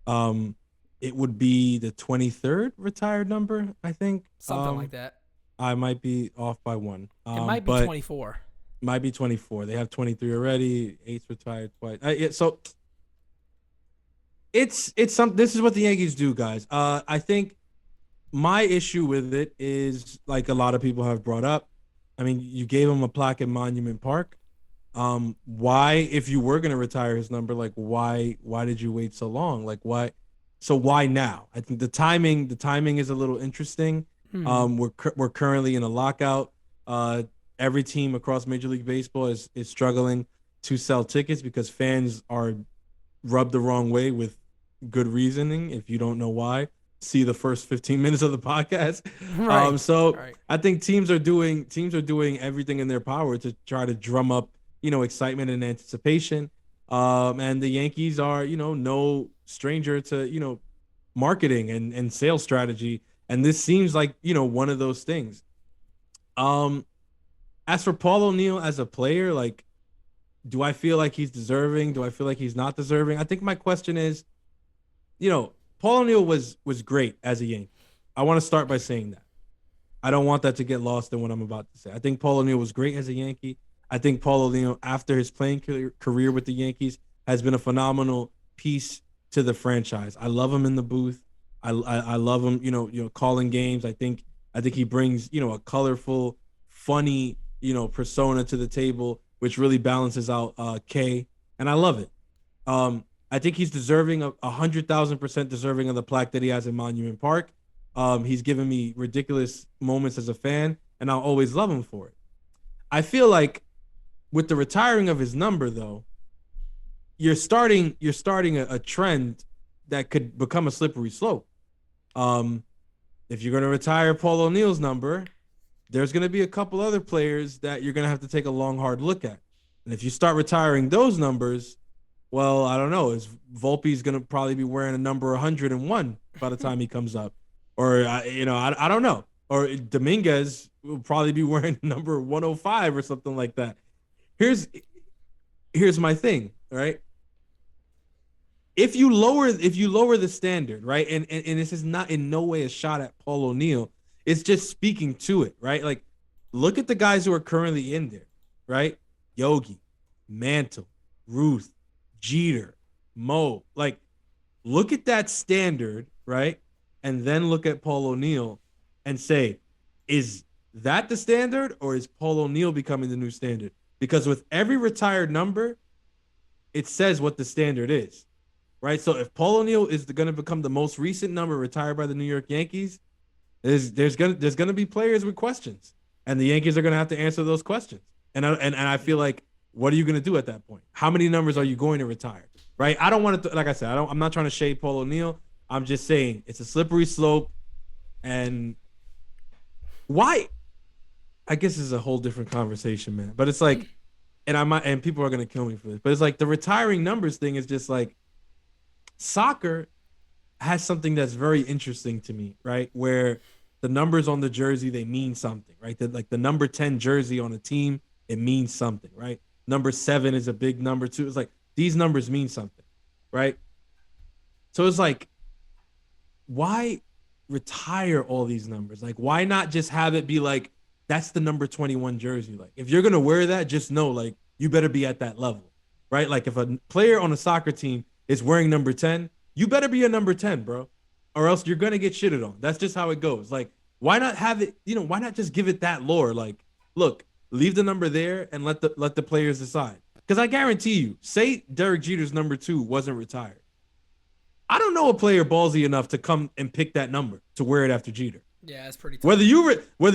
It would be the 23rd retired number, I think. Something like that. I might be off by one. It might be 24. Might be 24. They have 23 already. 8's retired twice. So it's some. This is what the Yankees do, guys. I think my issue with it is, like a lot of people have brought up, I mean, you gave him a plaque at Monument Park. Why, if you were gonna retire his number, like why did you wait so long? Like why? So why now? I think the timing is a little interesting. We're currently in a lockout. Every team across Major League Baseball is struggling to sell tickets because fans are rubbed the wrong way with good reasoning. If you don't know why, see the first 15 minutes of the podcast. Right. I think teams are doing everything in their power to try to drum up, excitement and anticipation. And the Yankees are, no stranger to, marketing and sales strategy. And this seems like, one of those things. As for Paul O'Neal as a player, like, do I feel like he's deserving? Do I feel like he's not deserving? I think my question is, Paul O'Neal was great as a Yankee. I want to start by saying that. I don't want that to get lost in what I'm about to say. I think Paul O'Neal was great as a Yankee. I think Paul O'Neal, after his playing career with the Yankees, has been a phenomenal piece to the franchise. I love him in the booth. I love him, calling games. I think he brings, a colorful, funny, persona to the table, which really balances out K, and I love it. I think he's deserving of 100,000% deserving of the plaque that he has in Monument Park. He's given me ridiculous moments as a fan, and I'll always love him for it. I feel like with the retiring of his number, though, you're starting a trend that could become a slippery slope. If you're going to retire Paul O'Neal's number, there's going to be a couple other players that you're going to have to take a long, hard look at. And if you start retiring those numbers, well, I don't know. Volpe's going to probably be wearing a number 101 by the time he comes up. Or, I don't know. Or Dominguez will probably be wearing number 105 or something like that. Here's my thing, right? If you lower the standard, right, and this is not in no way a shot at Paul O'Neal, it's just speaking to it, right? Like, look at the guys who are currently in there, right? Yogi, Mantle, Ruth, Jeter, Mo. Like, look at that standard, right? And then look at Paul O'Neal and say, is that the standard, or is Paul O'Neal becoming the new standard? Because with every retired number, it says what the standard is, right? So if Paul O'Neal is going to become the most recent number retired by the New York Yankees, there's gonna be players with questions, and the Yankees are gonna have to answer those questions. And I feel like, what are you gonna do at that point? How many numbers are you going to retire? Right? I don't want to, like I said, I'm not trying to shade Paul O'Neal. I'm just saying it's a slippery slope, and why? I guess this is a whole different conversation, man. But it's like, and people are gonna kill me for this, but it's like the retiring numbers thing is just like, soccer has something that's very interesting to me, right? Where the numbers on the jersey, they mean something, right? Like the number 10 jersey on a team, it means something, right? Number 7 is a big number too. It's like, these numbers mean something, right? So it's like, why retire all these numbers? Like, why not just have it be like, that's the number 21 jersey? Like, if you're going to wear that, just know, like, you better be at that level, right? Like, if a player on a soccer team is wearing number 10, you better be a number 10, bro, or else you're going to get shitted on. That's just how it goes. Like, why not have it, why not just give it that lore? Like, look, leave the number there and let the players decide. Because I guarantee you, say Derek Jeter's number 2 wasn't retired, I don't know a player ballsy enough to come and pick that number to wear it after Jeter. Yeah, it's pretty tough. Whether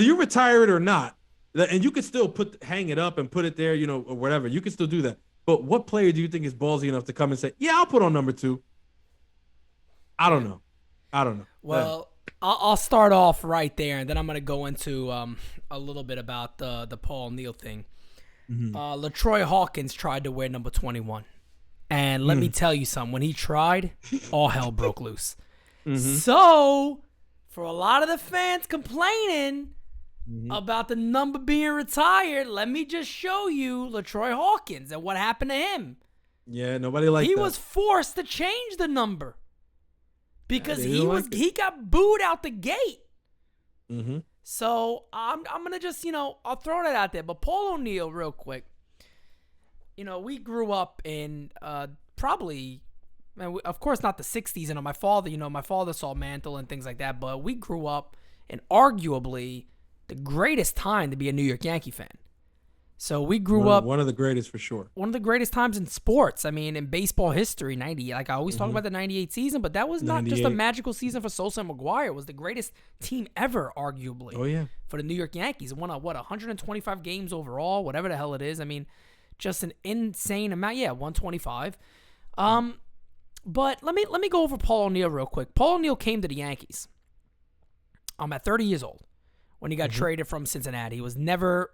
you retire it or not, and you could still hang it up and put it there, or whatever. You can still do that. But what player do you think is ballsy enough to come and say, "Yeah, I'll put on number 2"? I don't know. Well, I'll start off right there, and then I'm going to go into a little bit about the Paul O'Neill thing. Mm-hmm. LaTroy Hawkins tried to wear number 21. And let me tell you something. When he tried, all hell broke loose. Mm-hmm. So, for a lot of the fans complaining about the number being retired, let me just show you LaTroy Hawkins and what happened to him. Yeah, nobody liked that. He was forced to change the number because he got booed out the gate. Mm-hmm. So I'm gonna just I'll throw that out there. But Paul O'Neill, real quick. We grew up in probably, of course, not the 60s. And my father saw Mantle and things like that. But we grew up in arguably the greatest time to be a New York Yankee fan. So we grew up one of the greatest for sure. One of the greatest times in sports. I mean, in baseball history, 90. Like I always talk about the 98 season, but that was not just a magical season for Sosa and McGuire. It was the greatest team ever, arguably. Oh yeah, for the New York Yankees. It won 125 games overall, whatever the hell it is. I mean, just an insane amount. Yeah, 125. But let me go over Paul O'Neill real quick. Paul O'Neill came to the Yankees. At 30 years old when he got traded from Cincinnati. He was never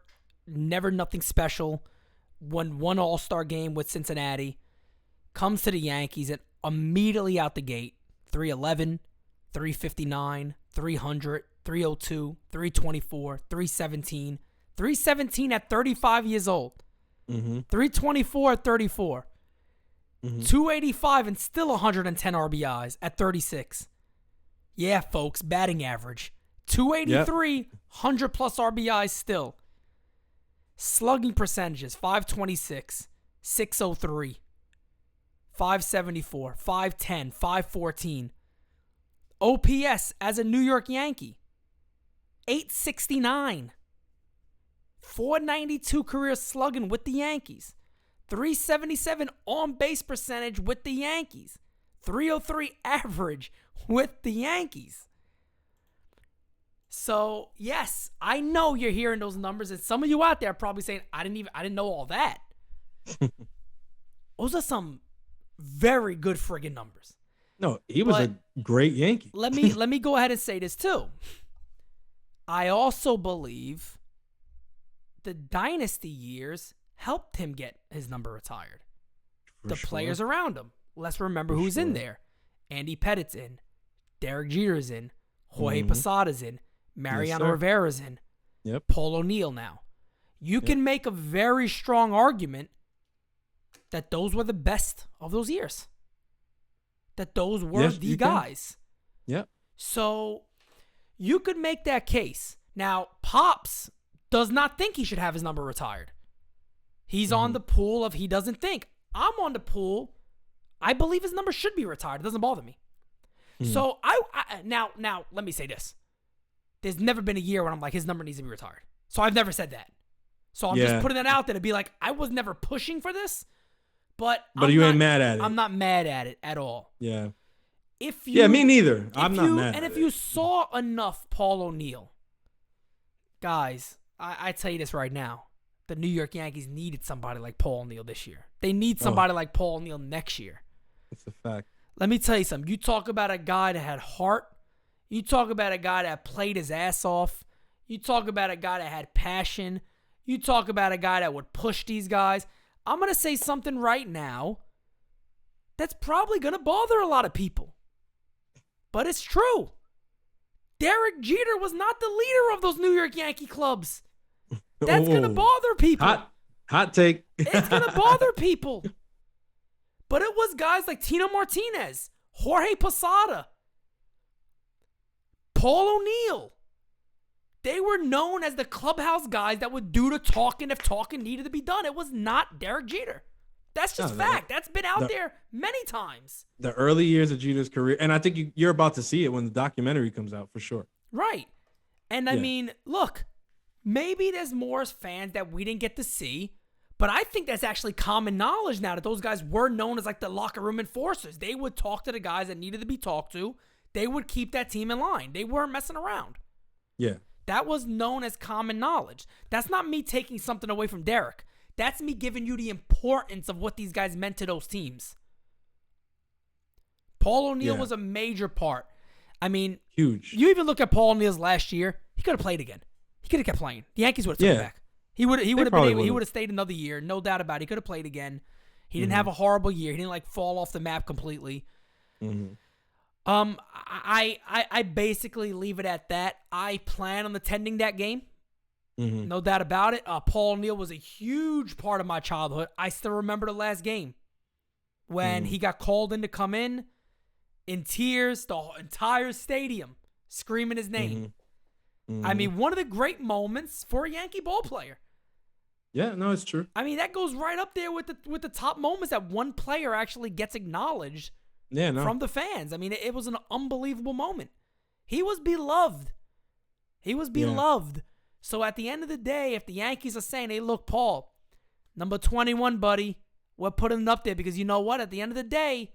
nothing special. Won one All-Star game with Cincinnati. Comes to the Yankees and immediately out the gate, 311, 359, 300, 302, 324, 317. 317 at 35 years old. 324 at 34. 285 and still 110 RBIs at 36. Yeah, folks, batting average. 283, 100 plus RBIs still. Slugging percentages, 526, 603, 574, 510, 514. OPS as a New York Yankee, 869. 492 career slugging with the Yankees. 377 on-base percentage with the Yankees. 303 average with the Yankees. So, yes, I know you're hearing those numbers, and some of you out there are probably saying, I didn't know all that. Those are some very good friggin' numbers. No, he was a great Yankee. Let me go ahead and say this too. I also believe the dynasty years helped him get his number retired. Players around him. Let's remember who's in there. Andy Pettit's in. Derek Jeter's in. Jorge Posada's in. Mariano Rivera's in. Yep. Paul O'Neill now. You can make a very strong argument that those were the best of those years. That those were the guys. Yep. So you could make that case. Now, Pops does not think he should have his number retired. He's on the pool of he doesn't think. I'm on the pool. I believe his number should be retired. It doesn't bother me. So I now let me say this. There's never been a year when I'm like his number needs to be retired. So I've never said that. So I'm just putting that out there to be like I was never pushing for this, but you ain't mad at it. I'm not mad at it at all. Yeah. Me neither. I'm not mad. And if you saw enough Paul O'Neill, guys, I tell you this right now. The New York Yankees needed somebody like Paul O'Neill this year. They need somebody like Paul O'Neill next year. It's a fact. Let me tell you something. You talk about a guy that had heart. You talk about a guy that played his ass off. You talk about a guy that had passion. You talk about a guy that would push these guys. I'm going to say something right now that's probably going to bother a lot of people. But it's true. Derek Jeter was not the leader of those New York Yankee clubs. That's going to bother people. Hot take. It's going to bother people. But it was guys like Tino Martinez, Jorge Posada, Paul O'Neill. They were known as the clubhouse guys that would do the talking if talking needed to be done. It was not Derek Jeter. That's just fact. That's been out there many times. The early years of Jeter's career, and I think you're about to see it when the documentary comes out for sure. Right. And I mean, look, maybe there's more fans that we didn't get to see, but I think that's actually common knowledge now that those guys were known as like the locker room enforcers. They would talk to the guys that needed to be talked to. They would keep that team in line. They weren't messing around. Yeah. That was known as common knowledge. That's not me taking something away from Derek. That's me giving you the importance of what these guys meant to those teams. Paul O'Neill was a major part. I mean, huge. You even look at Paul O'Neill's last year. He could have played again. He could have kept playing. The Yankees would have took him back. He would have stayed another year, no doubt about it. He could have played again. He didn't have a horrible year. He didn't fall off the map completely. Mm-hmm. I basically leave it at that. I plan on attending that game. Mm-hmm. No doubt about it. Paul O'Neill was a huge part of my childhood. I still remember the last game when he got called in to come in tears, the entire stadium screaming his name. Mm-hmm. I mean, one of the great moments for a Yankee ball player. Yeah, no, it's true. I mean, that goes right up there with the top moments that one player actually gets acknowledged from the fans. I mean, it was an unbelievable moment. He was beloved. So at the end of the day, if the Yankees are saying, hey, look, Paul, number 21, buddy, we're putting it up there because you know what? At the end of the day,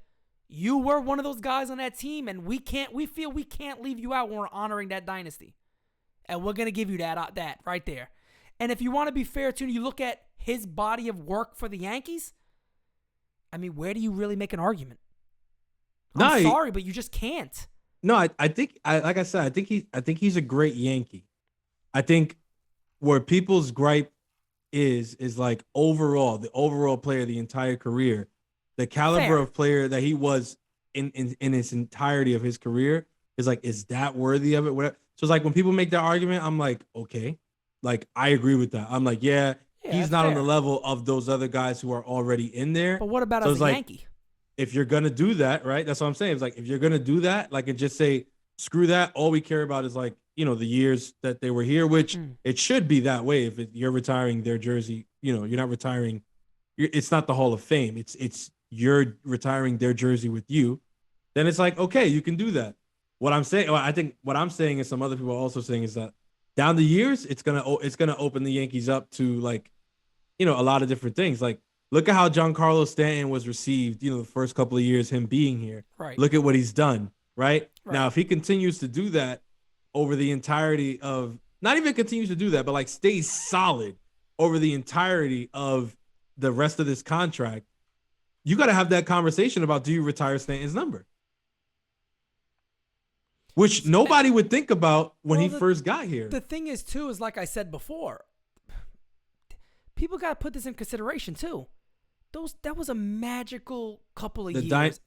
you were one of those guys on that team, and we feel we can't leave you out when we're honoring that dynasty. And we're going to give you that right there. And if you want to be fair, too, you look at his body of work for the Yankees, I mean, where do you really make an argument? I'm sorry, but you just can't. No, I think, like I said, I think he's a great Yankee. I think where people's gripe is like the overall player, the entire career, the caliber of player that he was in its entirety of his career is like, is that worthy of it? Whatever. So it's like when people make that argument, I'm like, okay, like I agree with that. I'm like, yeah he's not on the level of those other guys who are already in there. But what about as a Yankee? If you're gonna do that, right? That's what I'm saying. It's like if you're gonna do that, like and just say screw that. All we care about is like the years that they were here, which it should be that way. If you're retiring their jersey, you're not retiring. It's not the Hall of Fame. It's you're retiring their jersey with you. Then it's like okay, you can do that. What I'm saying, I think what I'm saying, and some other people are also saying, is that down the years, it's gonna open the Yankees up to like, a lot of different things. Like, look at how Giancarlo Stanton was received, the first couple of years, him being here. Right. Look at what he's done, right? Now, if he continues to do that over the entirety of, not even continues to do that, but like stays solid over the entirety of the rest of this contract, you got to have that conversation about, do you retire Stanton's number? Which nobody would think about when he first got here. The thing is, too, is like I said before, people got to put this in consideration, too. That was a magical couple of years.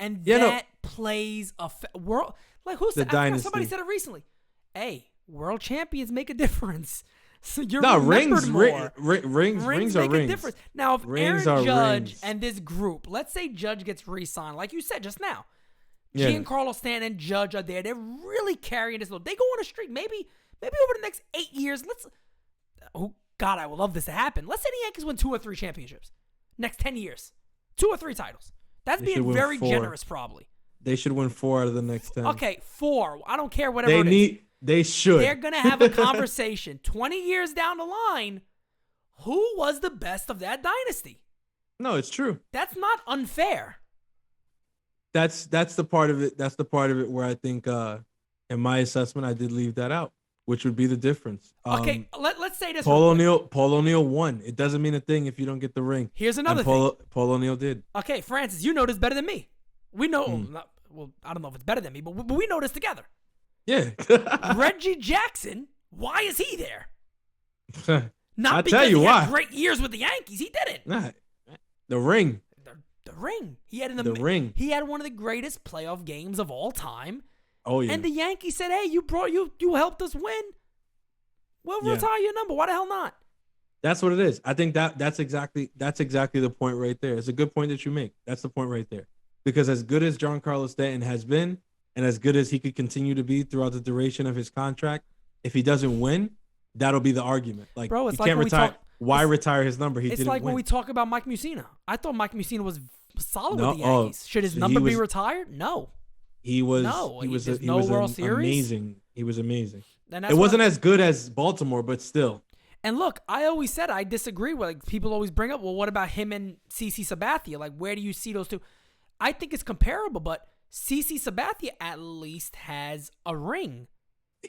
Plays a world. Like, somebody said it recently. Hey, world champions make a difference. So you're remembered more. Rings make a difference. Now, if Aaron Judge and this group, let's say Judge gets re-signed, like you said just now, Giancarlo Stanton and Judge are there. They're really carrying this load. They go on a streak. Maybe over the next 8 years, God, I would love this to happen. Let's say the Yankees win 2 or 3 championships. Next 10 years. 2 or 3 titles. That's being very generous, probably. They should win 4 out of the next 10. Okay, 4. I don't care whatever it is. They should. They're going to have a conversation 20 years down the line. Who was the best of that dynasty? No, it's true. That's not unfair. That's the part of it. That's the part of it where I think, in my assessment, I did leave that out, which would be the difference. Okay, let's say this. Paul O'Neill won. It doesn't mean a thing if you don't get the ring. Here's another thing. Paul O'Neill did. Okay, Francis, you know this better than me. We know. Well, I don't know if it's better than me, but we know this together. Yeah. Reggie Jackson. Why is he there? Not I'll because tell you he why. had great years with the Yankees. He didn't. Nah, the ring. The ring. He had ring. He had one of the greatest playoff games of all time. Oh yeah. And the Yankees said, "Hey, you helped us win. We'll retire your number. Why the hell not?" That's what it is. I think that's exactly the point right there. It's a good point that you make. That's the point right there. Because as good as Giancarlo Stanton has been, and as good as he could continue to be throughout the duration of his contract, if he doesn't win, that'll be the argument. Like, bro, it's can't retire. Why retire his number? He didn't win. It's like when we talk about Mike Mussina. I thought Mike Mussina was solid with the Yankees. Should his number be retired? No. He was. No. He was World Series. Amazing. He was amazing. It wasn't as good as Baltimore, but still. And look, I always said I disagree with. Like, people always bring up, well, what about him and CC Sabathia? Like, where do you see those two? I think it's comparable, but CC Sabathia at least has a ring.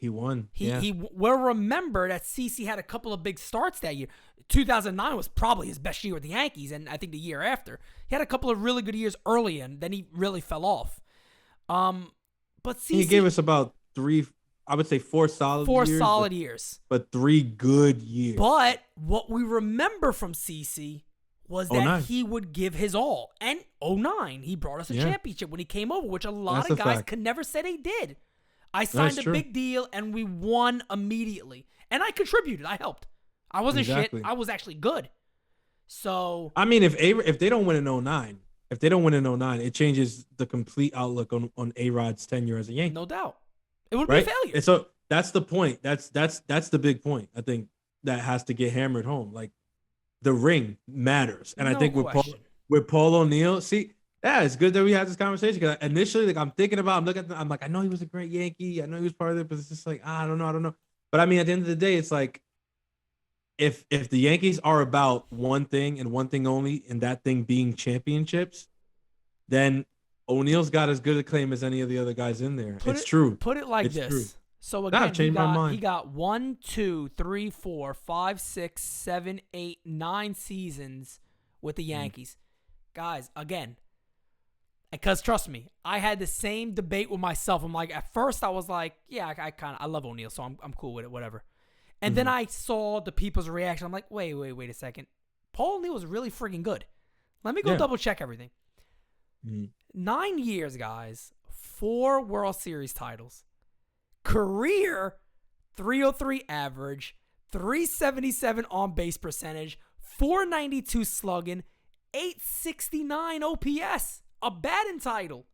He won. He will remember that CeCe had a couple of big starts that year. 2009 was probably his best year with the Yankees, and I think the year after. He had a couple of really good years early, and then he really fell off. But CeCe, he gave us about 4 solid years. But 3 good years. But what we remember from CeCe was that he would give his all. And 2009, he brought us a championship when he came over, which a lot of guys could never say they did. I signed a big deal, and we won immediately. And I contributed. I helped. I wasn't shit. I was actually good. So I mean, if they don't win in 2009, it changes the complete outlook on A-Rod's tenure as a Yankee. No doubt. It would be a failure. And so that's the point. That's the big point. I think that has to get hammered home. Like, the ring matters. And I think with Paul O'Neill, it's good that we had this conversation, because initially, like, I'm like, I know he was a great Yankee. I know he was part of it, but it's just like, I don't know. But I mean, at the end of the day, it's like, if the Yankees are about one thing and one thing only, and that thing being championships, then O'Neill's got as good a claim as any of the other guys in there. It's true. Put it like this. True. So again, he got 1, 2, 3, 4, 5, 6, 7, 8, 9 seasons with the Yankees. Guys, again, because trust me, I had the same debate with myself. I'm like, at first I was like, yeah, I love O'Neill, so I'm cool with it, whatever. And then I saw the people's reaction. I'm like, wait a second. Paul O'Neill was really freaking good. Let me go double check everything. 9 years, guys. 4 World Series titles. Career 303 average, 377 on base percentage, 492 slugging, 869 OPS, a batting title,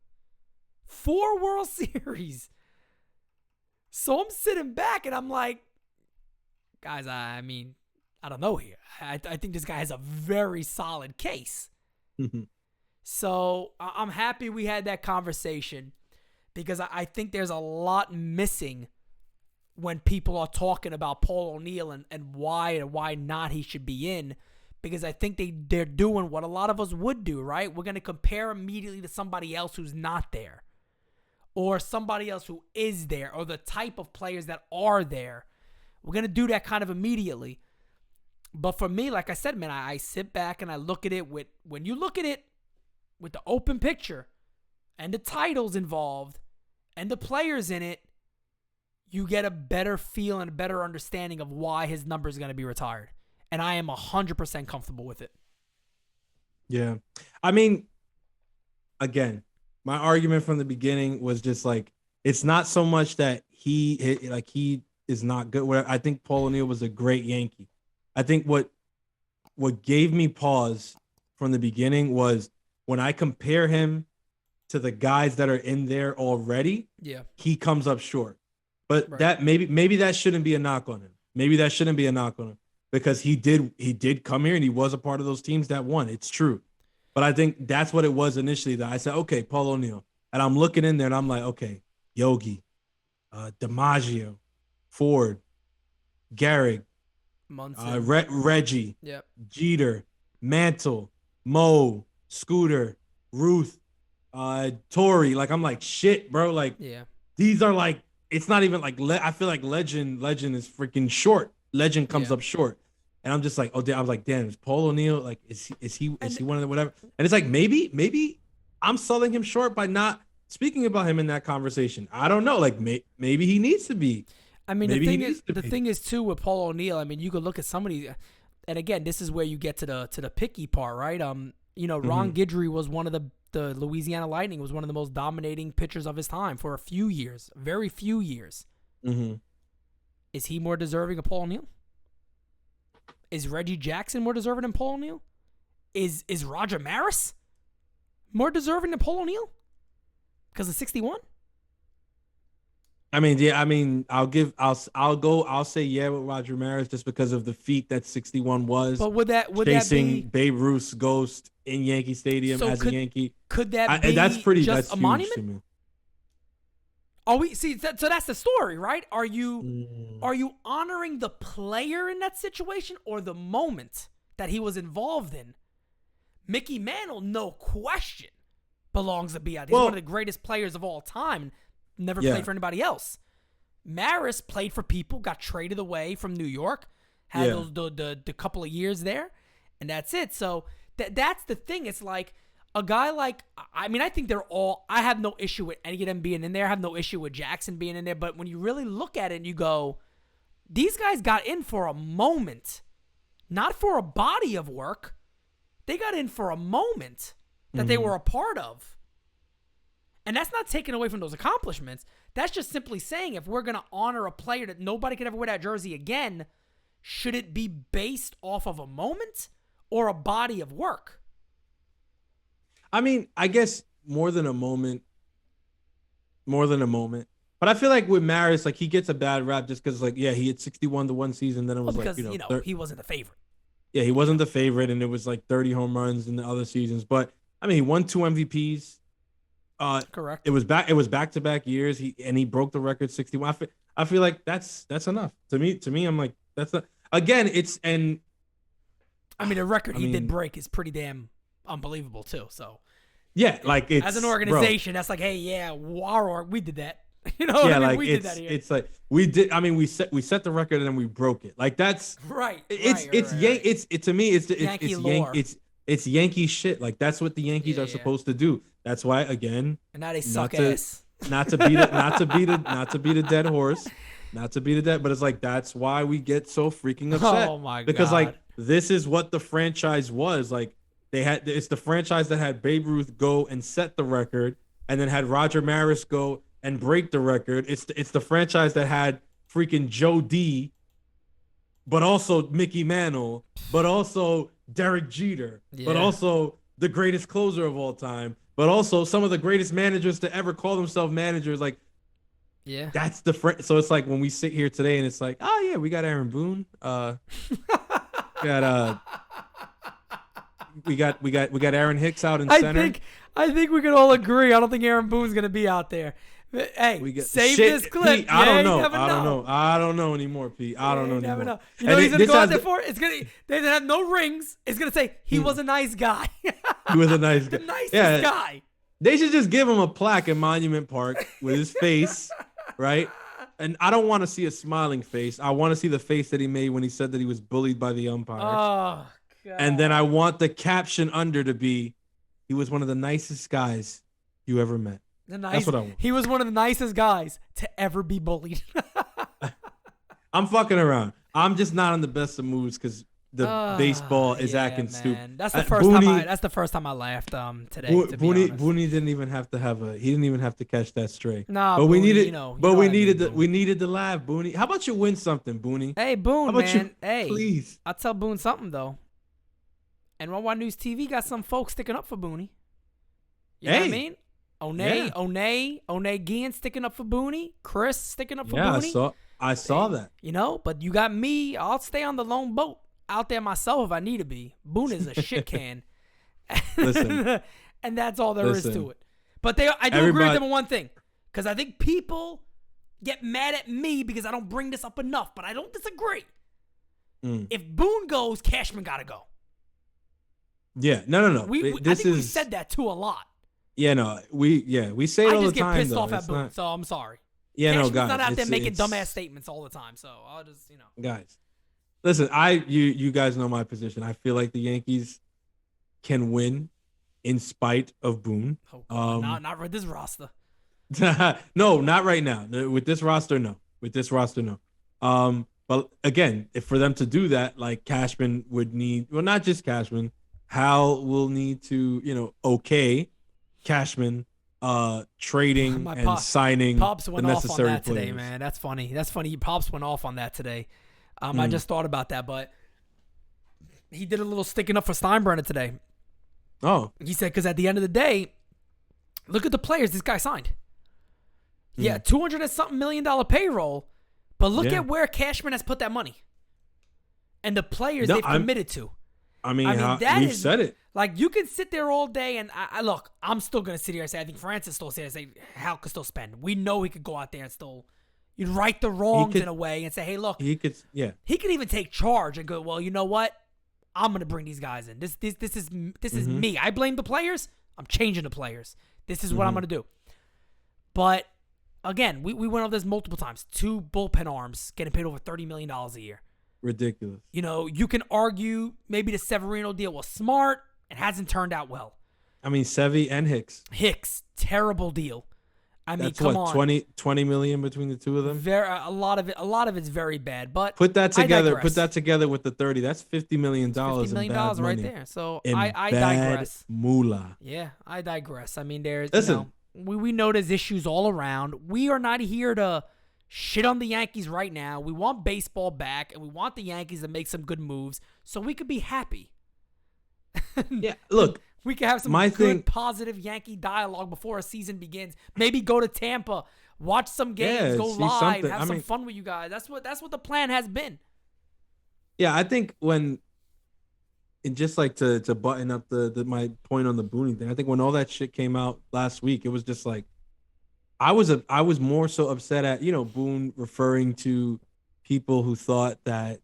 4 World Series. So I'm sitting back and I'm like, guys, I mean, I don't know here. I think this guy has a very solid case. So I'm happy we had that conversation, because I think there's a lot missing when people are talking about Paul O'Neill and why not he should be in, because I think they're doing what a lot of us would do, right? We're going to compare immediately to somebody else who's not there, or somebody else who is there, or the type of players that are there. We're going to do that kind of immediately. But for me, like I said, man, I sit back and I look at it when you look at it with the open picture and the titles involved and the players in it, you get a better feel and a better understanding of why his number is going to be retired. And I am 100% comfortable with it. Yeah. I mean, again, my argument from the beginning was just like, it's not so much that he is not good. I think Paul O'Neill was a great Yankee. I think what gave me pause from the beginning was when I compare him to the guys that are in there already, he comes up short. But that maybe that shouldn't be a knock on him. Because he did come here and he was a part of those teams that won. It's true. But I think that's what it was initially, that I said, okay, Paul O'Neill. And I'm looking in there and I'm like, okay, Yogi, DiMaggio, Ford, Gehrig, Reggie, Jeter, Mantle, Mo, Scooter, Ruth, Torrey. Like, I'm like, shit, bro. Like, these are like, it's not even like, I feel like legend is freaking short. Legend comes up short. And I'm just like, I was like, damn, is Paul O'Neill, like, is he one of the whatever? And it's like, maybe I'm selling him short by not speaking about him in that conversation. I don't know. Like, maybe he needs to be. I mean, the thing is too with Paul O'Neill. I mean, you could look at somebody, and again, this is where you get to the picky part, right? Ron Guidry was one of the Louisiana Lightning was one of the most dominating pitchers of his time for a few years, very few years. Is he more deserving of Paul O'Neill? Is Reggie Jackson more deserving than Paul O'Neill? Is Roger Maris more deserving than Paul O'Neill? Because of 61? I mean, I'll say yeah with Roger Maris just because of the feat that 61 was. But would that chasing Babe Ruth's ghost in Yankee Stadium a Yankee? Could that be that's a monument? Are we so that's the story, right? Are you honoring the player in that situation or the moment that he was involved in? Mickey Mantle, no question, belongs to be out. He's one of the greatest players of all time. Never played for anybody else. Maris played for people, got traded away from New York, had those the couple of years there, and that's it. So that's the thing. It's like a guy like, I mean, I think they're all, I have no issue with any of them being in there. I have no issue with Jackson being in there. But when you really look at it and you go, these guys got in for a moment, not for a body of work. They got in for a moment that they were a part of. And that's not taken away from those accomplishments. That's just simply saying if we're going to honor a player that nobody could ever wear that jersey again, should it be based off of a moment or a body of work? I mean, I guess more than a moment. But I feel like with Maris, like he gets a bad rap just because, like, he had 61 the one season, then it was because, he wasn't the favorite. Yeah, he wasn't the favorite, and it was like 30 home runs in the other seasons. But I mean, he won 2 MVPs. Correct. It was back-to-back years. He broke the record 61. I feel like that's enough to me. I'm like, that's not. Again, the record he did break is pretty damn unbelievable too. So yeah, like it's, as an organization, that's like, hey, we did that. You know, what I mean? Like we did that here. It's like we did. I mean, we set the record and then we broke it. Like that's right. To me, it's Yankee lore. It's Yankee shit. Like that's what the Yankees are supposed to do. That's why, again, and now they suck ass. Not to beat a dead horse, but it's like that's why we get so freaking upset. Oh my god! Because like this is what the franchise was. Like it's the franchise that had Babe Ruth go and set the record, and then had Roger Maris go and break the record. It's the franchise that had freaking Joe D, but also Mickey Mantle, but also Derek Jeter, but also the greatest closer of all time, but also some of the greatest managers to ever call themselves managers. Like, that's the so it's like when we sit here today and it's like, oh yeah, we got Aaron Boone, we got Aaron Hicks out in center. I think we can all agree. I don't think Aaron Boone's gonna be out there. Hey, save this clip. Pete, I don't know anymore, Pete. I don't know anymore. Never know. You know what he's gonna go out there for? It's gonna. They have no rings. It's gonna say he was a nice guy. He was a nice guy. The nicest guy. They should just give him a plaque in Monument Park with his face, right? And I don't want to see a smiling face. I want to see the face that he made when he said that he was bullied by the umpires. Oh, God. And then I want the caption under to be, he was one of the nicest guys you ever met. That's what I want. He was one of the nicest guys to ever be bullied. I'm fucking around. I'm just not in the best of moods because the baseball is acting stupid. That's the first time. That's the first time I laughed today. Booney didn't even have to he didn't even have to catch that stray. Nah, but Booney, we needed the laugh, Booney. How about you win something, Booney? Hey, Boone, how about man. You, please. I'll tell Boone something though. And NyynewsTV got some folks sticking up for Booney. You know what I mean? Onay Guillen sticking up for Booney. Chris sticking up for Booney. Yeah, I saw that. You know, but you got me. I'll stay on the lone boat out there myself if I need to be. Boone is a shit can. Listen. And that's all there is to it. But I do agree with them on one thing. Because I think people get mad at me because I don't bring this up enough. But I don't disagree. If Boone goes, Cashman got to go. Yeah. No. We said that too a lot. Yeah, no. We say it all the time. I just get pissed though. off at Boone, so I'm sorry. Yeah, Cashman's no, guys. not out there making dumbass statements all the time, so I'll just, Guys, listen, you guys know my position. I feel like the Yankees can win in spite of Boone. Oh, not with this roster. No, not right now. With this roster, no. But again, if for them to do that, like Cashman would need, well, not just Cashman, Hal will need to, okay Cashman trading and signing Pops went the off necessary on that players. today, man. That's funny. Pops went off on that today. I just thought about that, but he did a little sticking up for Steinbrenner today. Oh. He said, because at the end of the day, look at the players this guy signed. Yeah, $200 and something million payroll, but look at where Cashman has put that money. And the players they've committed to. We've said it. Like, you can sit there all day, and look, I'm still going to sit here and say, I think Francis still say Hal could still spend. We know he could go out there and still, you'd right the wrongs in a way and say, hey, look. He could even take charge and go, well, you know what? I'm going to bring these guys in. This is me. I blame the players. I'm changing the players. This is what I'm going to do. But again, we went over this multiple times. 2 bullpen arms getting paid over $30 million a year. Ridiculous. You can argue maybe the Severino deal was smart. It hasn't turned out well. I mean, Sevy and Hicks. Terrible deal. I mean, That's come what, on. 20 million between the two of them. A lot of it's very bad. But put that together. Put that together with the 30. That's $50 million. $50 million right money. There. So I bad digress. Moolah. Yeah, I digress. I mean, Listen. We know there's issues all around. We are not here to shit on the Yankees right now. We want baseball back, and we want the Yankees to make some good moves so we could be happy. Yeah, look. We could have some good, positive Yankee dialogue before a season begins. Maybe go to Tampa, watch some games, go live, have some fun with you guys. That's what the plan has been. Yeah, I think and just like to button up my point on the Booney thing, I think when all that shit came out last week, it was just like I was more so upset at Boone referring to people who thought that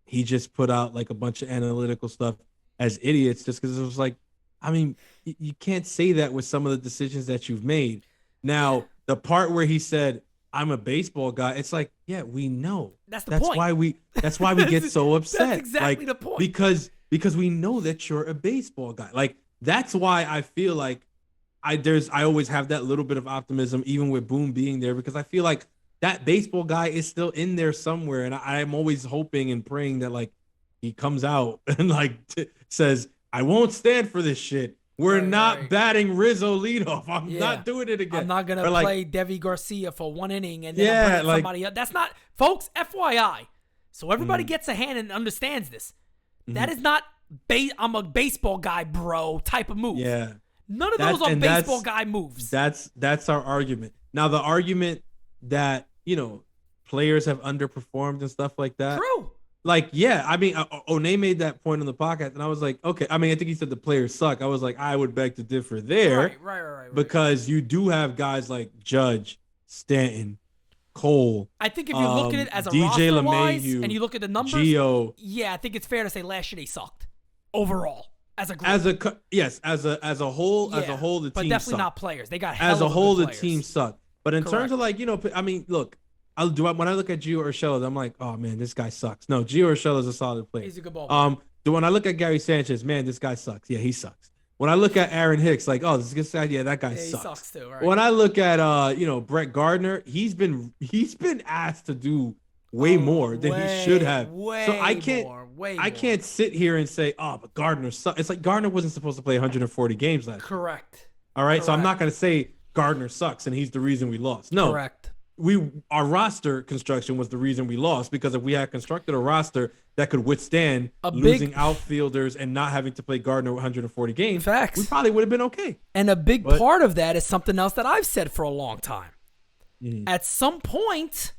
he just put out like a bunch of analytical stuff as idiots, just because it was like, I mean, you can't say that with some of the decisions that you've made. Now, the part where he said, "I'm a baseball guy," it's like, yeah, we know. That's the point. That's why we get so upset. That's exactly the point. Because we know that you're a baseball guy. Like, that's why I feel like I always have that little bit of optimism, even with Boone being there, because I feel like that baseball guy is still in there somewhere, and I'm always hoping and praying that like he comes out and like says, "I won't stand for this shit. We're not batting Rizzo leadoff. I'm not doing it again. I'm not gonna play Devi Garcia for 1 inning and then I'm somebody else." That's not, folks. FYI, so everybody gets a hand and understands this. That is not I'm a baseball guy, bro, type of move. Yeah, none of those are baseball guy moves. That's our argument. Now the argument that players have underperformed and stuff like that. True. Like, yeah, I mean, O'Neill made that point on the podcast, and I was like, okay. I mean, I think he said the players suck. I was like, I would beg to differ there. Right. Because you do have guys like Judge, Stanton, Cole. I think if you look at it as a DJ roster-wise LeMahieu, and you look at the numbers, Gio, yeah, I think it's fair to say last year they sucked overall as a group. As a whole, the team but definitely sucked. Not players. They got as a whole, the players. team sucked. But in terms of like, I mean, look. When I look at Gio Urshela, I'm like, oh man, this guy sucks. No, Gio Urshela is a solid player. He's a good ball player. When I look at Gary Sanchez, man, this guy sucks. Yeah, he sucks. When I look at Aaron Hicks, like, oh, this guy, yeah, that guy sucks. He sucks too, right? When I look at Brett Gardner, he's been asked to do way more than he should have. So I can't sit here and say, oh, but Gardner sucks. It's like Gardner wasn't supposed to play 140 games last year. Correct. All right, so I'm not gonna say Gardner sucks and he's the reason we lost. No. Correct. Our roster construction was the reason we lost, because if we had constructed a roster that could withstand losing outfielders and not having to play Gardner 140 games, we probably would have been okay. And a big part of that is something else that I've said for a long time. At some point,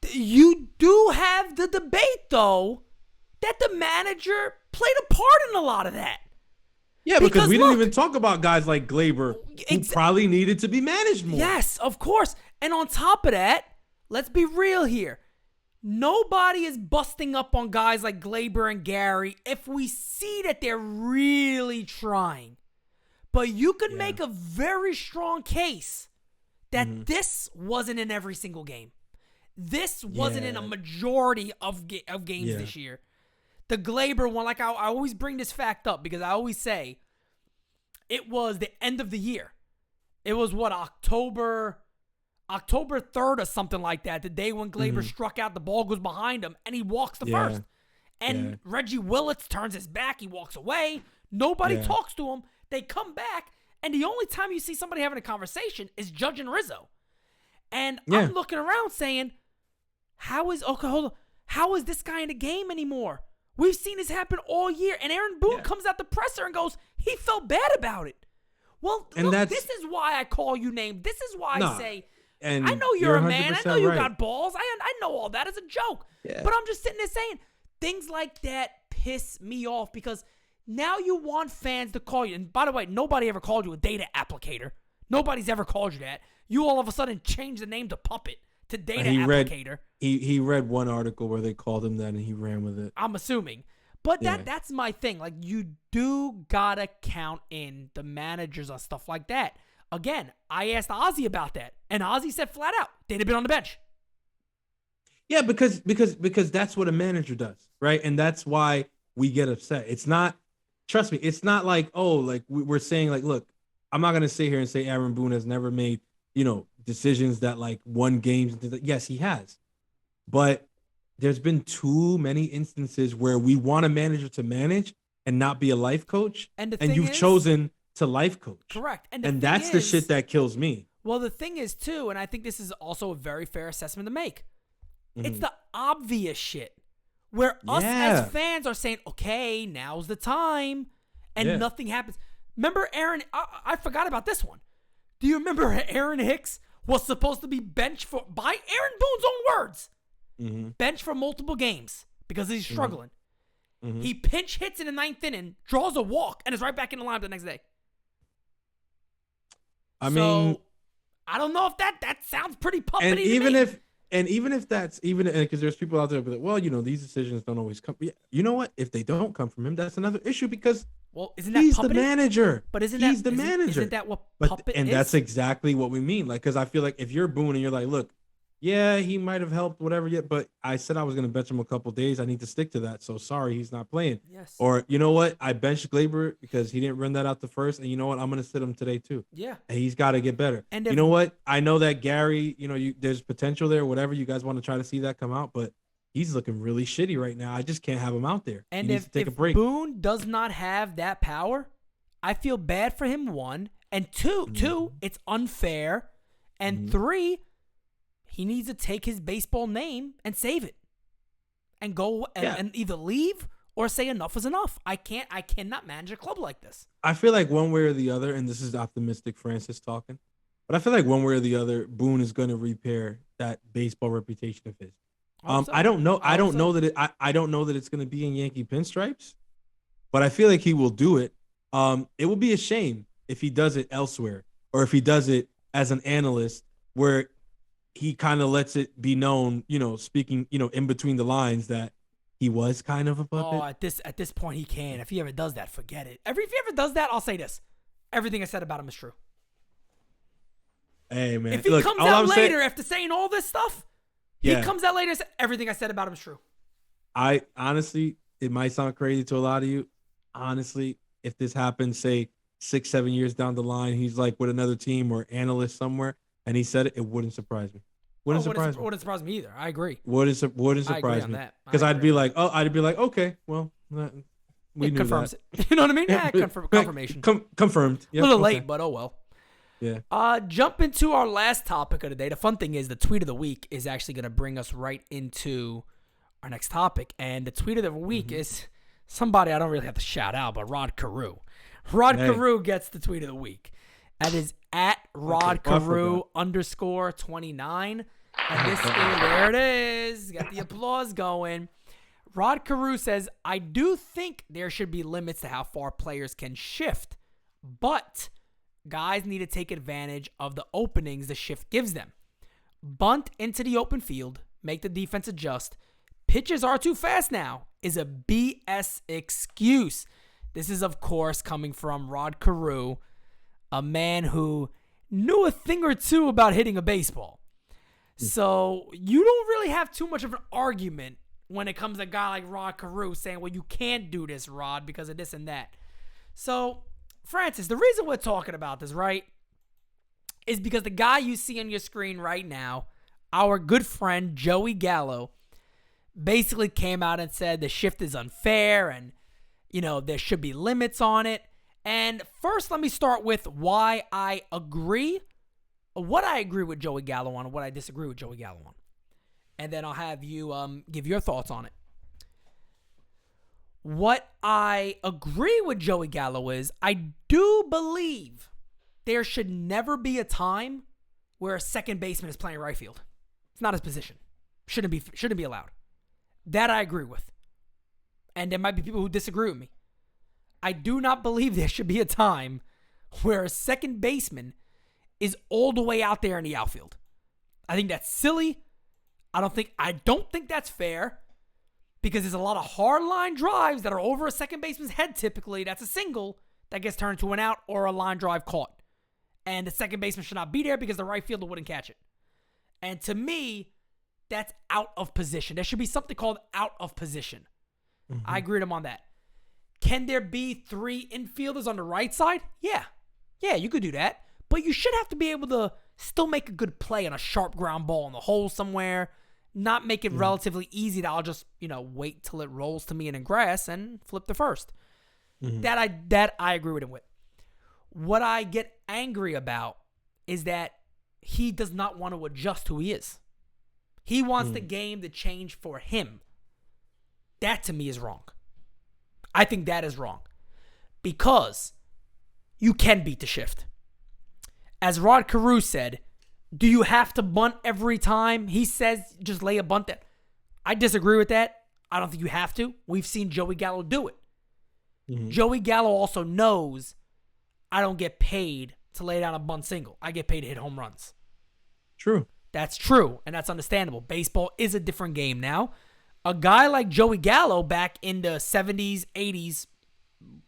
you do have the debate, though, that the manager played a part in a lot of that. Yeah, because we didn't even talk about guys like Glaber who probably needed to be managed more. Yes, of course. And on top of that, let's be real here. Nobody is busting up on guys like Glaber and Gary if we see that they're really trying. But you could make a very strong case that this wasn't in every single game. This wasn't in a majority of games this year. The Glaber one, like I always bring this fact up because I always say it was the end of the year. It was October 3rd or something like that, the day when Glaber struck out, the ball goes behind him, and he walks the first. And Reggie Willits turns his back, he walks away. Nobody talks to him. They come back, and the only time you see somebody having a conversation is Judge and Rizzo. And I'm looking around saying, how is this guy in the game anymore? We've seen this happen all year. And Aaron Boone comes out the presser and goes, he felt bad about it. Well, look, this is why I call you names. This is why I say, I know you're a man. I know you got balls. I know all that as a joke. Yeah. But I'm just sitting there saying, things like that piss me off because now you want fans to call you. And by the way, nobody ever called you a data applicator. Nobody's ever called you that. You all of a sudden changed the name to Puppet. To data applicator. He read one article where they called him that and he ran with it. I'm assuming. But that's my thing. Like, you do gotta count in the managers on stuff like that. Again, I asked Ozzy about that, and Ozzy said flat out they'd have been on the bench. Yeah, because that's what a manager does, right? And that's why we get upset. It's not, trust me, it's not like, oh, like we're saying, like, look, I'm not gonna sit here and say Aaron Boone has never made, decisions that like won games. Yes, he has, but there's been too many instances where we want a manager to manage and not be a life coach, and you've chosen to life coach. Correct, and that's the shit that kills me. Well, the thing is too, and I think this is also a very fair assessment to make. It's the obvious shit where us as fans are saying, okay, now's the time, and nothing happens. Remember Aaron, I forgot about this one. Do you remember Aaron Hicks was supposed to be benched by Aaron Boone's own words, benched for multiple games because he's struggling. He pinch hits in the 9th inning, draws a walk, and is right back in the lineup the next day. I mean, I don't know if that sounds pretty puppety to me. And even if that's because there's people out there that, well, these decisions don't always come. You know what? If they don't come from him, that's another issue because isn't that he's puppety? the manager. But he's the manager. Isn't that what puppet is? And that's exactly what we mean. Like, because I feel like if you're Boone and you're like, look, yeah, he might have helped, whatever yet, but I said I was going to bench him a couple days. I need to stick to that. So sorry, he's not playing. Yes. Or you know what? I benched Glaber because he didn't run that out the first. And you know what? I'm going to sit him today too. Yeah. And he's got to get better. And you know what? I know that Gary, there's potential there, whatever. You guys want to try to see that come out, but he's looking really shitty right now. I just can't have him out there. And if Boone does not have that power, I feel bad for him, one. And two, it's unfair. And three, he needs to take his baseball name and save it, and go and either leave or say enough is enough. I cannot manage a club like this. I feel like one way or the other, and this is optimistic Francis talking, but I feel like one way or the other, Boone is going to repair that baseball reputation of his. I don't know. I don't know that it's going to be in Yankee pinstripes, but I feel like he will do it. It will be a shame if he does it elsewhere, or if he does it as an analyst where he kind of lets it be known, speaking, in between the lines that he was kind of a puppet. Oh, at this point he can. If he ever does that, forget it. If he ever does that, I'll say this: everything I said about him is true. Hey man, if he comes out later after saying all this stuff, he comes out later and says everything I said about him is true. I honestly, it might sound crazy to a lot of you. Honestly, if this happens, say 6-7 years down the line, he's like with another team or analyst somewhere, and he said it, it wouldn't surprise me. Wouldn't surprise me either. I agree. Wouldn't surprise me because I'd be like, okay, well, we knew confirms that. It. You know what I mean? Yeah, confirmation. Confirmed. Yep, a little late, but oh well. Yeah. Jump into our last topic of the day. The fun thing is the tweet of the week is actually going to bring us right into our next topic, and the tweet of the week is somebody I don't really have to shout out, but Rod Carew. Carew gets the tweet of the week. That is at Rod Carew _29. And this is, there it is. Got the applause going. Rod Carew says, I do think there should be limits to how far players can shift, but guys need to take advantage of the openings the shift gives them. Bunt into the open field, make the defense adjust. Pitches are too fast now is a BS excuse. This is, of course, coming from Rod Carew, a man who knew a thing or two about hitting a baseball. So you don't really have too much of an argument when it comes to a guy like Rod Carew saying, well, you can't do this, Rod, because of this and that. So, Francis, the reason we're talking about this, right, is because the guy you see on your screen right now, our good friend Joey Gallo, basically came out and said the shift is unfair and, there should be limits on it. And first, let me start with why I agree, what I agree with Joey Gallo on, and what I disagree with Joey Gallo on. And then I'll have you give your thoughts on it. What I agree with Joey Gallo is I do believe there should never be a time where a second baseman is playing right field. It's not his position. Shouldn't be allowed. That I agree with. And there might be people who disagree with me. I do not believe there should be a time where a second baseman is all the way out there in the outfield. I think that's silly. I don't think that's fair because there's a lot of hard line drives that are over a second baseman's head typically. That's a single that gets turned to an out or a line drive caught. and the second baseman should not be there because the right fielder wouldn't catch it. And to me, that's out of position. There should be something called out of position. Mm-hmm. I agree with him on that. Can there be 3 infielders on the right side? Yeah. Yeah, you could do that. But you should have to be able to still make a good play on a sharp ground ball in the hole somewhere, not make it relatively easy that I'll just, wait till it rolls to me in the grass and flip the first. Mm-hmm. That I agree with him with. What I get angry about is that he does not want to adjust who he is. He wants the game to change for him. That to me is wrong. I think that is wrong. Because you can beat the shift. As Rod Carew said, do you have to bunt every time? He says just lay a bunt there. I disagree with that. I don't think you have to. We've seen Joey Gallo do it. Mm-hmm. Joey Gallo also knows I don't get paid to lay down a bunt single. I get paid to hit home runs. True. That's true, and that's understandable. Baseball is a different game now. A guy like Joey Gallo back in the 70s, 80s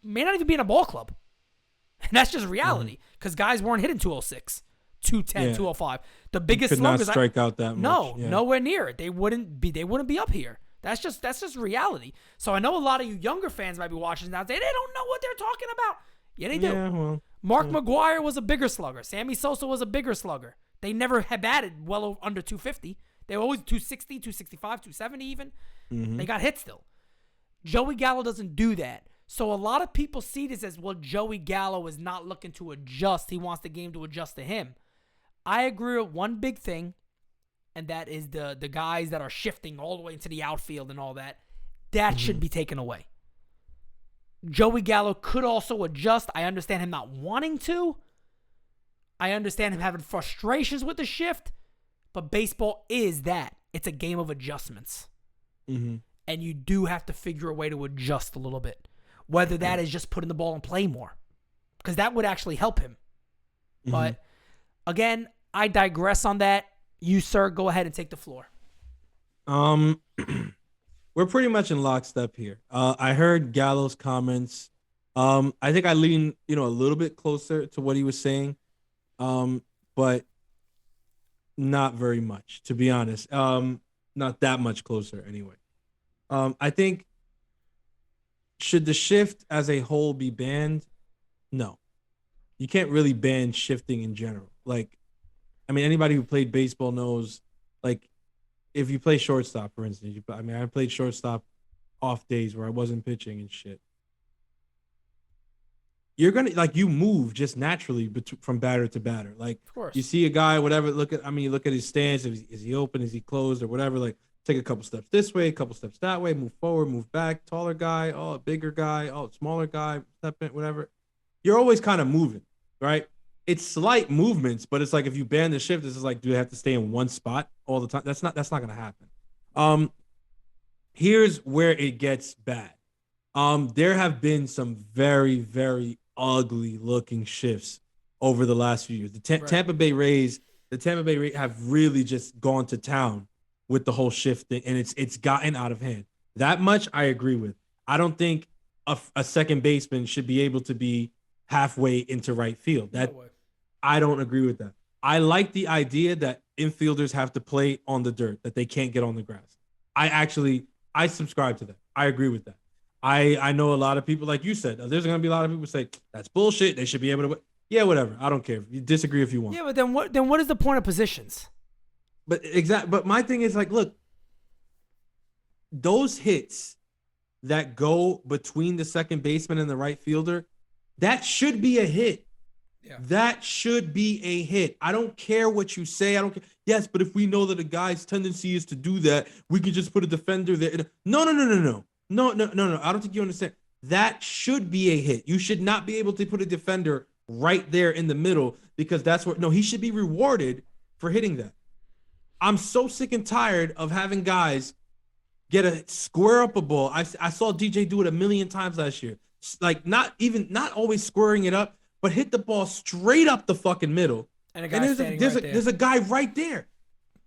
may not even be in a ball club. And that's just reality because guys weren't hitting 206, 210, 205. The biggest sluggers could not strike out that much. No, nowhere near it. They wouldn't be up here. That's just reality. So I know a lot of you younger fans might be watching now. They don't know what they're talking about. Yeah, they do. Yeah, well, Mark McGwire was a bigger slugger. Sammy Sosa was a bigger slugger. They never have batted well under 250. They were always 260, 265, 270 even. Mm-hmm. They got hit still. Joey Gallo doesn't do that. So a lot of people see this as, well, Joey Gallo is not looking to adjust. He wants the game to adjust to him. I agree with one big thing, and that is the guys that are shifting all the way into the outfield and all that. That should be taken away. Joey Gallo could also adjust. I understand him not wanting to. I understand him having frustrations with the shift. But baseball is that. It's a game of adjustments. Mm-hmm. And you do have to figure a way to adjust a little bit. Whether that is just putting the ball in play more. Because that would actually help him. Mm-hmm. But, again, I digress on that. You, sir, go ahead and take the floor. We're pretty much in lockstep here. I heard Gallo's comments. I think I lean, a little bit closer to what he was saying. But not very much, to be honest. Not that much closer anyway. I think, should the shift as a whole be banned? No. You can't really ban shifting in general. Anybody who played baseball knows, if you play shortstop, for instance, I played shortstop off days where I wasn't pitching and shit. You're going to, you move just naturally from batter to batter. Of course. You see a guy, whatever, you look at his stance. Is he open? Is he closed or whatever? Take a couple steps this way, a couple steps that way, move forward, move back, taller guy, a bigger guy, smaller guy, step in, whatever. You're always kind of moving, right? It's slight movements, but it's if you ban the shift, it's do they have to stay in one spot all the time? That's not going to happen. Here's where it gets bad. There have been some very, very ugly looking shifts over the last few years. The Tampa Bay Rays have really just gone to town with the whole shift thing, and it's gotten out of hand. That much I agree with. I don't think a second baseman should be able to be halfway into right field. I don't agree with that. I like the idea that infielders have to play on the dirt, that they can't get on the grass. I subscribe to that. I agree with that. I know a lot of people, like you said, there's going to be a lot of people say, that's bullshit. They should be able to. Yeah, whatever. I don't care. You disagree if you want. Yeah, but then what is the point of positions? But my thing is look, those hits that go between the second baseman and the right fielder, that should be a hit. Yeah. That should be a hit. I don't care what you say. I don't care. Yes, but if we know that a guy's tendency is to do that, we can just put a defender there. No. No. I don't think you understand. That should be a hit. You should not be able to put a defender right there in the middle because that's where. No, he should be rewarded for hitting that. I'm so sick and tired of having guys get a square up a ball. I saw DJ do it a million times last year. Not always squaring it up, but hit the ball straight up the fucking middle. And there's a guy right there.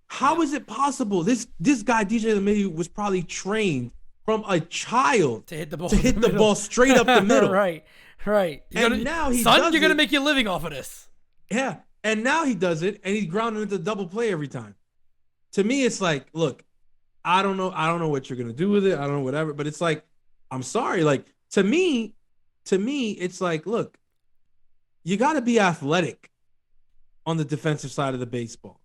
How is it possible? This guy, DJ LeMahieu, was probably trained from a child to hit the ball straight up the middle. Right. Now you're gonna make your living off of this. Yeah. And now he does it, and he's grounded into double play every time. To me, it's like, look, I don't know what you're gonna do with it. I don't know whatever, but it's like, I'm sorry. Like to me, it's like, look, you got to be athletic on the defensive side of the baseball.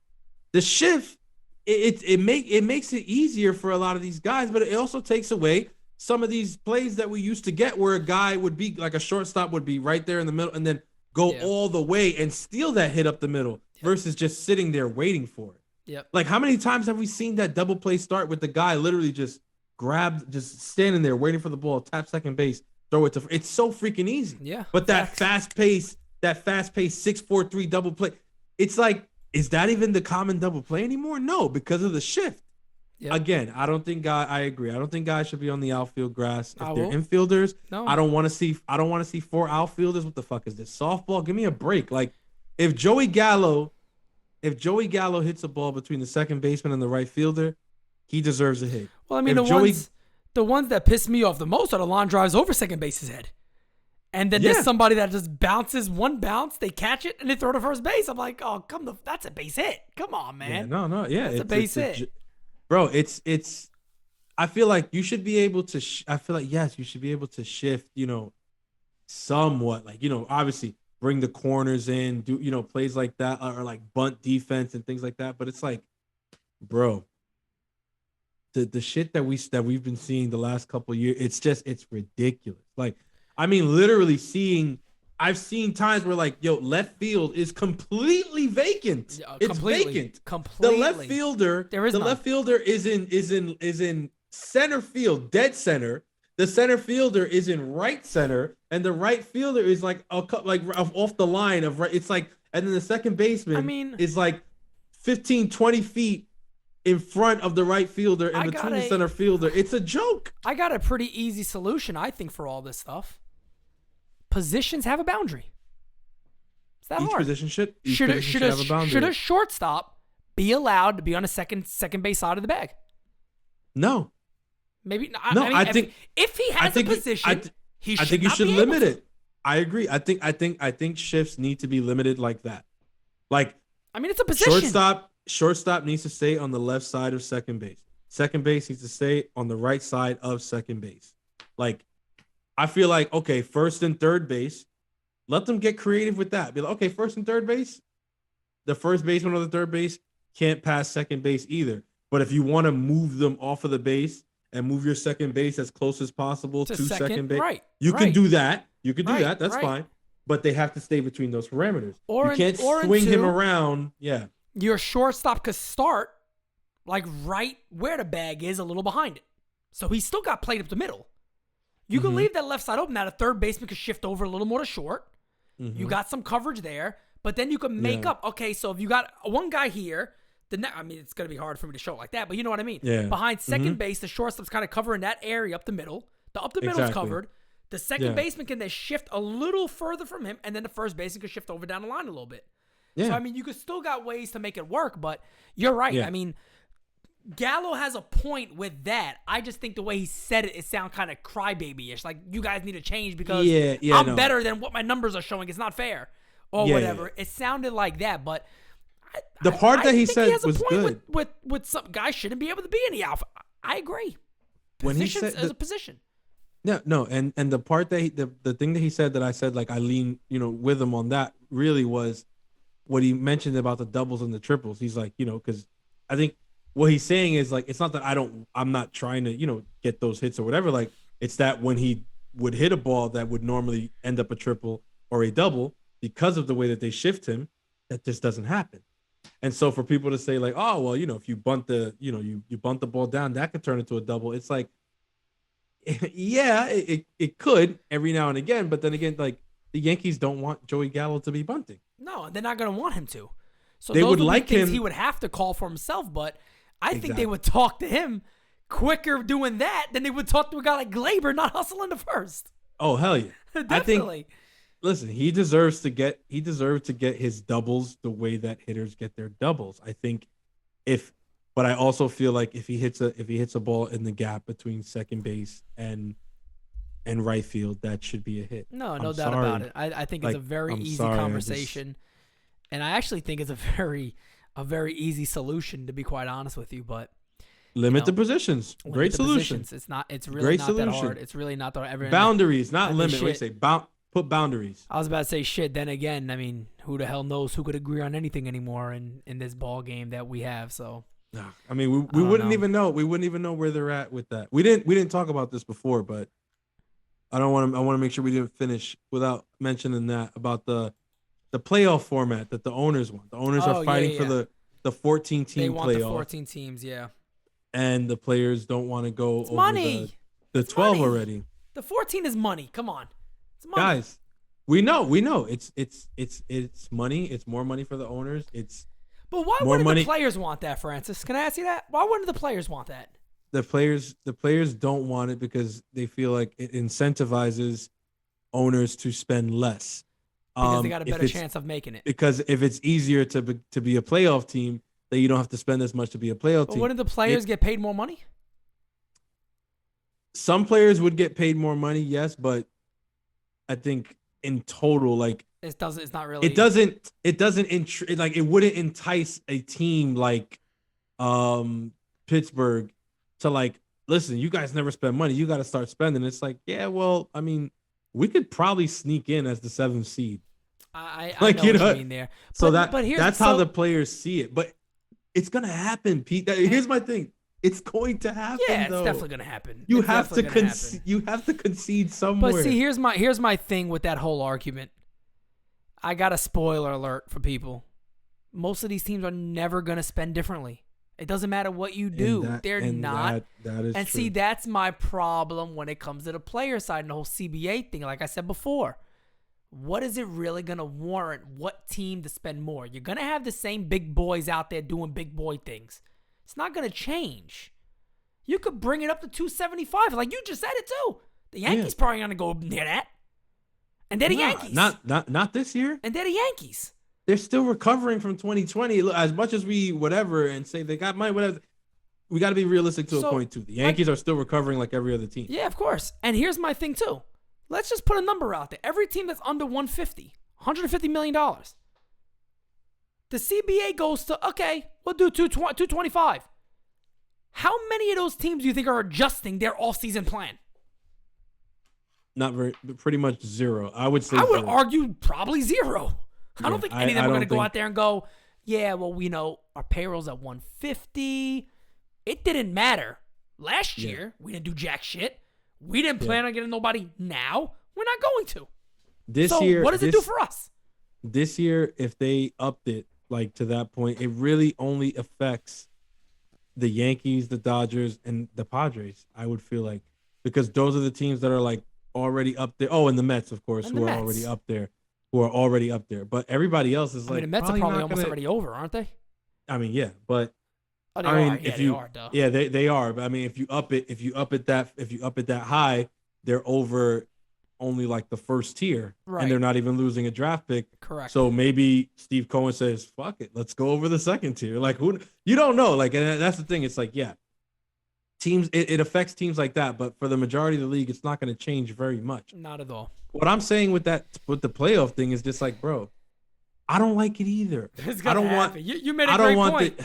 The shift, it makes it easier for a lot of these guys, but it also takes away some of these plays that we used to get where a guy would be like a shortstop would be right there in the middle and then go all the way and steal that hit up the middle versus just sitting there waiting for it. Yep. Like how many times have we seen that double play start with the guy literally just standing there waiting for the ball, tap second base, throw it to, it's so freaking easy. Yeah. But that fast pace 6-4-3 double play, it's like, is that even the common double play anymore? No, because of the shift. Yep. Again, I agree. I don't think guys should be on the outfield grass. If they're infielders, no. I don't want to see 4 outfielders. What the fuck is this? Softball? Give me a break. Like if Joey Gallo hits a ball between the second baseman and the right fielder, he deserves a hit. Well, I mean, the ones that piss me off the most are the line drives over second base's head. And then there's somebody that just bounces one bounce, they catch it, and they throw to first base. I'm like, oh, that's a base hit. Come on, man. Yeah, that's a base hit. Bro, it's. I feel like you should be able to. I feel like yes, you should be able to shift. Somewhat like obviously bring the corners in, do plays like that or like bunt defense and things like that. But it's like, bro, the shit that we've been seeing the last couple of years, it's ridiculous. Like, I mean, literally I've seen times where like, left field is completely vacant. It's vacant. Completely. The left fielder is in center field, dead center. The center fielder is in right center, and the right fielder is like off the line of right. It's like, and then the second baseman is like 15, 20 feet in front of the right fielder and between the center fielder. It's a joke. I got a pretty easy solution, I think, for all this stuff. Positions have a boundary. It's that hard. Should have a boundary. Should a shortstop be allowed to be on a second base side of the bag? No. Maybe no. I think if he has a position, he should. I think you should limit it. I agree. I think shifts need to be limited like that. Like, I mean, it's a position. Shortstop needs to stay on the left side of second base. Second base needs to stay on the right side of second base. Like, I feel like, okay, first and third base, let them get creative with that. Be like, okay, first and third base, the first baseman or the third base can't pass second base either. But if you want to move them off of the base and move your second base as close as possible to second base, you can do that. You can do that. That's fine. But they have to stay between those parameters. You can't swing him around. Yeah. Your shortstop could start like right where the bag is, a little behind it. So he's still got played up the middle. You can leave that left side open. Now the third baseman could shift over a little more to short. You got some coverage there, but then you can make up. Okay, so if you got one guy here, it's going to be hard for me to show it like that, but you know what I mean. Yeah. Behind second base, the shortstop's kind of covering that area up the middle. The up the middle's covered. The second baseman can then shift a little further from him, and then the first baseman can shift over down the line a little bit. Yeah. So, I mean, you could still got ways to make it work, but you're right. Yeah. I mean, Gallo has a point with that. I just think the way he said it sounds kind of crybaby-ish. Like, you guys need to change because I'm better than what my numbers are showing. It's not fair. Or whatever. Yeah. It sounded like that, but the part that he said he has was a point good. With some guys shouldn't be able to be in the alpha. I agree. Positions as a position. Yeah, no, and the part that the thing that he said that I said, like, I lean, with him on that really was what he mentioned about the doubles and the triples. He's like, because I think what he's saying is like, it's not that I'm not trying to, get those hits or whatever. Like, it's that when he would hit a ball that would normally end up a triple or a double, because of the way that they shift him, that just doesn't happen. And so for people to say like, oh, well, if you bunt the, you bunt the ball down, that could turn into a double. It's like, yeah, it could every now and again. But then again, like, the Yankees don't want Joey Gallo to be bunting. No, they're not going to want him to. So they would like things him. He would have to call for himself, but I think they would talk to him quicker doing that than they would talk to a guy like Glaber not hustling the first. Oh, hell yeah. Definitely. Listen, he deserves to get his doubles the way that hitters get their doubles. I think but I also feel like if he hits a ball in the gap between second base and right field, that should be a hit. No doubt about it. I think it's a very easy conversation. And I actually think it's a very easy solution, to be quite honest with you. But limit the positions. Great solution. It's really not that hard. It's really not that hard. Boundaries, not limit. We say put boundaries. I was about to say shit. Then again, I mean, who the hell knows who could agree on anything anymore in this ball game that we have? So, I mean, we wouldn't even know. We wouldn't even know where they're at with that. We didn't talk about this before, but I want to make sure we didn't finish without mentioning that about the playoff format that the owners want. The owners are fighting for the 14 team playoff. They want the 14 teams, yeah. And the players don't want to go over money. the 12 money. Already. The 14 is money. Come on. It's money. Guys, we know. It's money. It's more money for the owners. But why wouldn't the players want that, Francis? Can I ask you that? Why wouldn't the players want that? The players don't want it because they feel like it incentivizes owners to spend less. Because they got a better chance of making it. Because if it's easier to be a playoff team, then you don't have to spend as much to be a playoff team. But wouldn't the players get paid more money? Some players would get paid more money, yes, but I think in total, like it not really. It wouldn't entice a team like Pittsburgh to like, listen, you guys never spend money. You got to start spending. It's like, yeah, well, I mean, we could probably sneak in as the 7th seed. I know what you mean there. So that's how the players see it. But it's gonna happen, Pete. Here's my thing. It's going to happen. Yeah, it's though. Definitely gonna happen. You have to concede somewhere. But see, here's my thing with that whole argument. I got a spoiler alert for people. Most of these teams are never gonna spend differently. It doesn't matter what you do. They're not. That is and true. See, that's my problem when it comes to the player side and the whole CBA thing. Like I said before, what is it really going to warrant what team to spend more? You're going to have the same big boys out there doing big boy things. It's not going to change. You could bring it up to 275. Like you just said it too. The Yankees probably going to go near that. And they're the Yankees. Not this year. And they're the Yankees. They're still recovering from 2020. As much as we whatever and say they got money, whatever, we got to be realistic to a point too. The Yankees are still recovering like every other team. Yeah, of course. And here's my thing too. Let's just put a number out there. Every team that's under $150 million. The CBA goes to, okay, we'll do 225. How many of those teams do you think are adjusting their all-season plan? Not very, pretty much zero. I would say I would argue probably zero. Yeah, I don't think any of them are going to go out there and go, yeah, well, our payroll's at 150. It didn't matter. Last year, we didn't do jack shit. We didn't plan on getting nobody now. We're not going to. This year, what does it do for us? This year, if they upped it like to that point, it really only affects the Yankees, the Dodgers, and the Padres. I would feel like because those are the teams that are like already up there. Oh, and the Mets, of course, who are already up there. But everybody else is like. The Mets are probably almost already over, aren't they? I mean, yeah, but. Oh, they are. Yeah, they are, though. Yeah, they are. But I mean, if you up it that high, they're over only like the first tier, right? And they're not even losing a draft pick. Correct. So maybe Steve Cohen says, "Fuck it, let's go over the second tier." Like, who you don't know. Like, and that's the thing. It's like, yeah, teams. It affects teams like that, but for the majority of the league, it's not going to change very much. Not at all. What I'm saying with the playoff thing is just like, bro, I don't like it either. I don't want. You made a great point.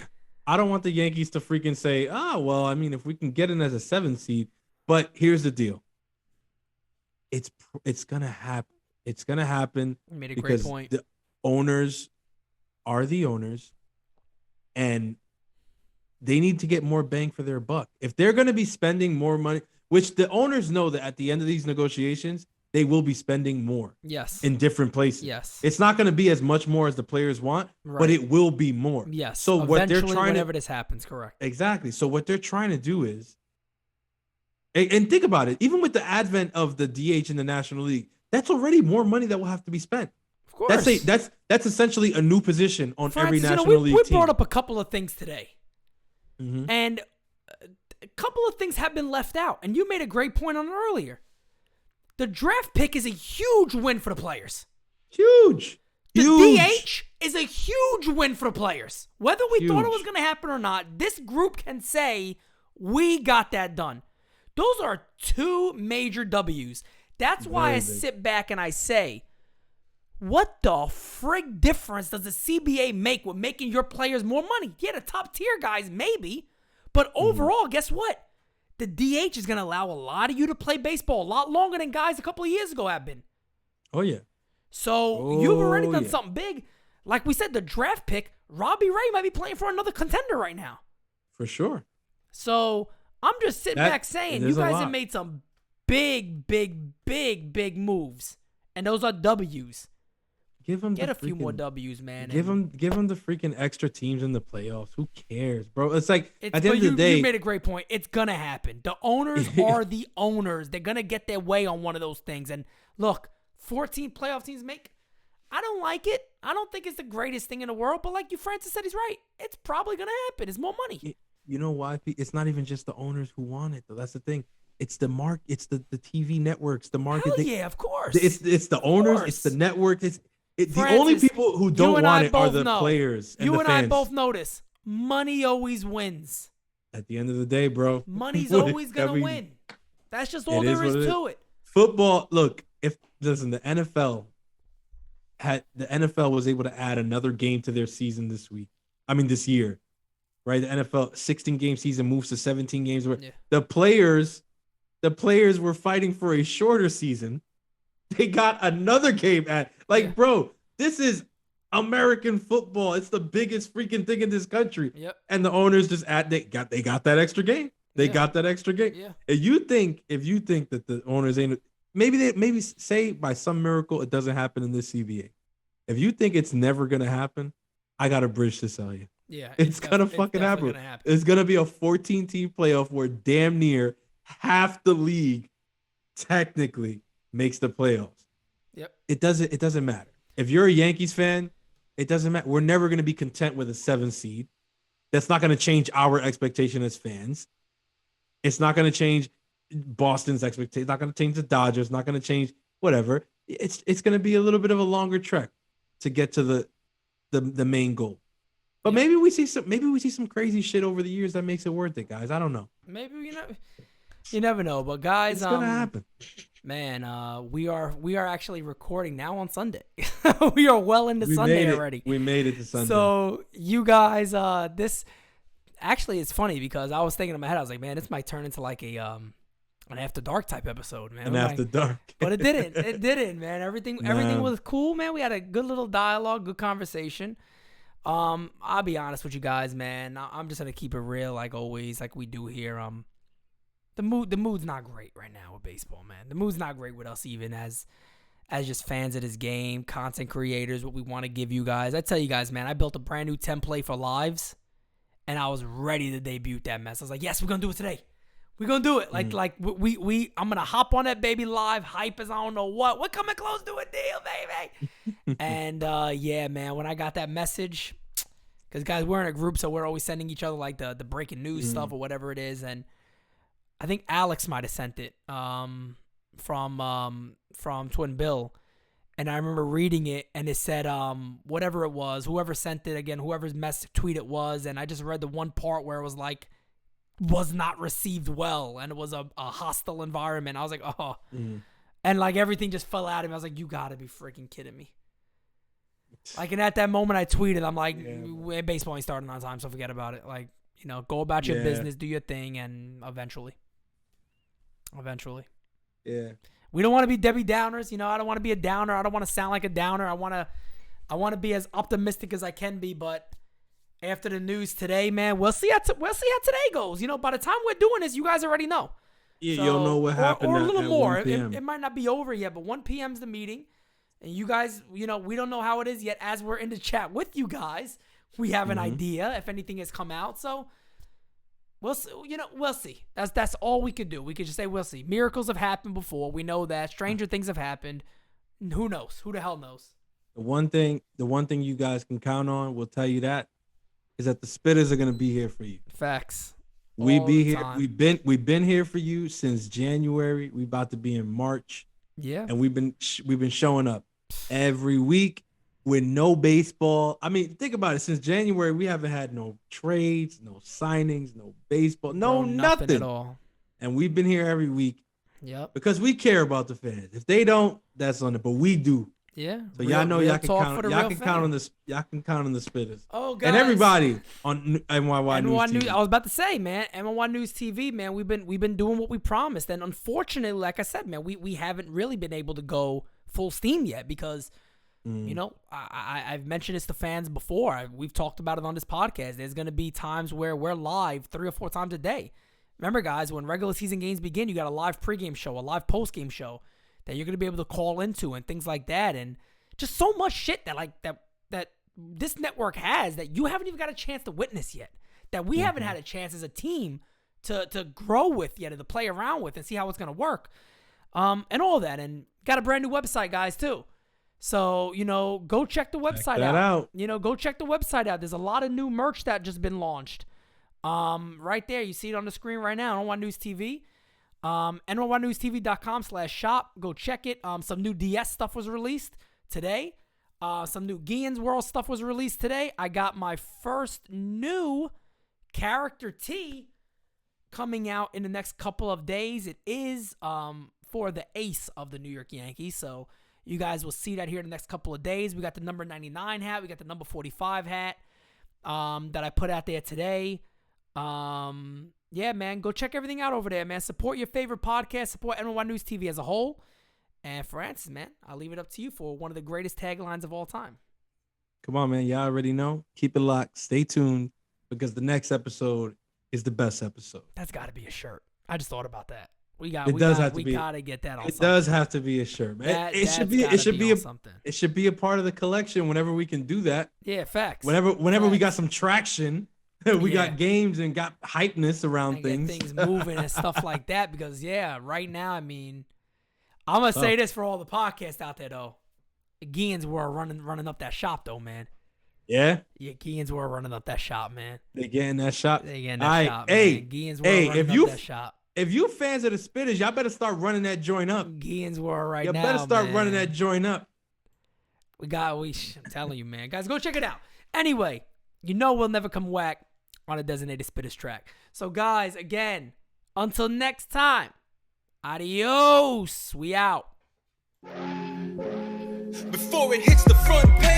I don't want the Yankees to freaking say, well, I mean, if we can get in as a 7th seed, but here's the deal. It's gonna happen. It's gonna happen. You made a great point. The owners are the owners, and they need to get more bang for their buck. If they're gonna be spending more money, which the owners know that at the end of these negotiations, they will be spending more. Yes. In different places. Yes. It's not going to be as much more as the players want, but it will be more. Yes. So what they're trying whenever this happens, correct. Exactly. So what they're trying to do is, and think about it, even with the advent of the DH in the National League, that's already more money that will have to be spent. Of course. That's essentially a new position on every National League team. We brought up a couple of things today. Mm-hmm. And a couple of things have been left out. And you made a great point on it earlier. The draft pick is a huge win for the players. Huge. The DH is a huge win for the players. Whether we thought it was going to happen or not, this group can say, we got that done. Those are two major W's. That's why I sit back and I say, what the frig difference does the CBA make with making your players more money? Yeah, the top tier guys, maybe. But overall, guess what? The DH is going to allow a lot of you to play baseball a lot longer than guys a couple of years ago have been. Oh, yeah. So you've already done something big. Like we said, the draft pick, Robbie Ray might be playing for another contender right now. For sure. So I'm just sitting back saying, you guys have made some big moves. And those are W's. Get a few more W's, man. Give them the freaking extra teams in the playoffs. Who cares, bro? It's like at the end of the day, you made a great point. It's gonna happen. The owners are the owners. They're gonna get their way on one of those things. And look, 14 playoff teams I don't like it. I don't think it's the greatest thing in the world. But like Francis said, he's right. It's probably gonna happen. It's more money. You know why? It's not even just the owners who want it, though. That's the thing. It's the It's the TV networks. The market. Hell yeah, of course. It's the owners. It's the network. The only people who don't want it are the players and the fans. You and I both notice money always wins. At the end of the day, bro. Money's always going to win. That's just all there is to it. Football, look, the NFL was able to add another game to their season this year. Right? The NFL 16-game season moves to 17 games. Yeah. The players were fighting for a shorter season. They got another game bro, this is American football. It's the biggest freaking thing in this country. Yep. And the owners just they got that extra game. They got that extra game. Yeah. If you think that the owners ain't, maybe say by some miracle it doesn't happen in this CBA. If you think it's never gonna happen, I got a bridge to sell you. Yeah, it's gonna fucking happen. It's gonna be a 14-team playoff where damn near half the league technically makes the playoffs. Yep. It doesn't matter. If you're a Yankees fan, it doesn't matter. We're never going to be content with a 7 seed. That's not going to change our expectation as fans. It's not going to change Boston's expectation. It's not going to change the Dodgers. Not going to change whatever. It's going to be a little bit of a longer trek to get to the main goal. But maybe we see some crazy shit over the years that makes it worth it, guys. I don't know. Maybe you never know. But guys, it's gonna happen. Man, we are actually recording now on Sunday. We are well into Sunday already. We made it to Sunday. So you guys, this actually it's funny because I was thinking in my head, I was like, man, this might turn into like a an after dark type episode, man. An after dark. But it didn't. It didn't, man. Everything was cool, man. We had a good little dialogue, good conversation. I'll be honest with you guys, man. I'm just gonna keep it real, like always, like we do here. The mood's not great right now with baseball, man. The mood's not great with us, even as just fans of this game, content creators, what we want to give you guys. I tell you guys, man, I built a brand new template for lives, and I was ready to debut that mess. I was like, yes, we're gonna do it today. We're gonna do it. I'm gonna hop on that baby live, hype as I don't know what. We're coming close to a deal, baby. And yeah, man, when I got that message, because guys, we're in a group, so we're always sending each other like the breaking news stuff or whatever it is, and I think Alex might have sent it from Twin Bill, and I remember reading it, and it said whatever it was, whoever sent it again, whoever's tweet it was, and I just read the one part where it was like was not received well, and it was a hostile environment. I was like, oh, and like everything just fell out of me. I was like, you gotta be freaking kidding me. Like, and at that moment I tweeted, I'm like, baseball ain't starting on time, so forget about it. Like, go about your business, do your thing, and eventually. Yeah. We don't want to be Debbie Downers. I don't want to be a downer. I don't want to sound like a downer. I want to be as optimistic as I can be. But after the news today, man, we'll see how today goes. By the time we're doing this, you guys already know. Yeah, so, you'll know what happened. Or a little more. It might not be over yet, but 1 p.m. is the meeting. And you guys, we don't know how it is yet. As we're in the chat with you guys, we have an idea if anything has come out. So we'll see. We'll see. That's all we could do. We could just say we'll see. Miracles have happened before. We know that. Stranger things have happened. Who knows? Who the hell knows? The one thing you guys can count on, we'll tell you that, is that the Spittaz are gonna be here for you. Facts. We've been here for you since January. We about to be in March. Yeah. And we've been showing up every week with no baseball. I mean, think about it. Since January, we haven't had no trades, no signings, no baseball, nothing at all. And we've been here every week. Yep. Because we care about the fans. If they don't, that's on it. But we do. Yeah. So y'all know y'all can count on this. Y'all can count on the Spittaz. Oh, guys. And everybody on NYY News TV. I was about to say, man, NYY News TV, man, we've been doing what we promised, and unfortunately, like I said, man, we haven't really been able to go full steam yet because, you know, I've mentioned this to fans before. We've talked about it on this podcast. There's going to be times where we're live 3 or 4 times a day. Remember, guys, when regular season games begin, you got a live pregame show, a live postgame show that you're going to be able to call into and things like that. And just so much shit that this network has that you haven't even got a chance to witness yet, that we haven't had a chance as a team to grow with yet, or to play around with and see how it's going to work. And all that. And got a brand new website, guys, too. So, you know, go check the website out. You know, go check the website out. There's a lot of new merch that just been launched. Right there. You see it on the screen right now on News TV. NYYNewsTV.com/shop. Go check it. Some new DS stuff was released today. Some new Guillen's World stuff was released today. I got my first new character tee coming out in the next couple of days. It is for the ace of the New York Yankees. So you guys will see that here in the next couple of days. We got the number 99 hat. We got the number 45 hat that I put out there today. Yeah, man, go check everything out over there, man. Support your favorite podcast. Support NYY News TV as a whole. And Francis, man, I'll leave it up to you for one of the greatest taglines of all time. Come on, man. Y'all already know. Keep it locked. Stay tuned because the next episode is the best episode. That's got to be a shirt. I just thought about that. We got to get that on. It does have to be a shirt, man. It should be a part of the collection whenever we can do that. Yeah, facts. Whenever we got some traction. We got games and got hypeness around things. Get things moving and stuff like that because, yeah, right now, I mean, I'm going to say this for all the podcasts out there, though. Guillen's were running up that shop, though, man. Yeah? Yeah, Guillen's were running up that shop, man. They getting that shop? They getting that shop, man. Guillen's were running up that shop. If you fans of the Spittaz, y'all better start running that joint up. Guillen's were right now, y'all better start running that joint up. I'm telling you, man. Guys, go check it out. Anyway, you know we'll never come whack on a Designated Spittaz track. So, guys, again, until next time, adios. We out. Before it hits the front page.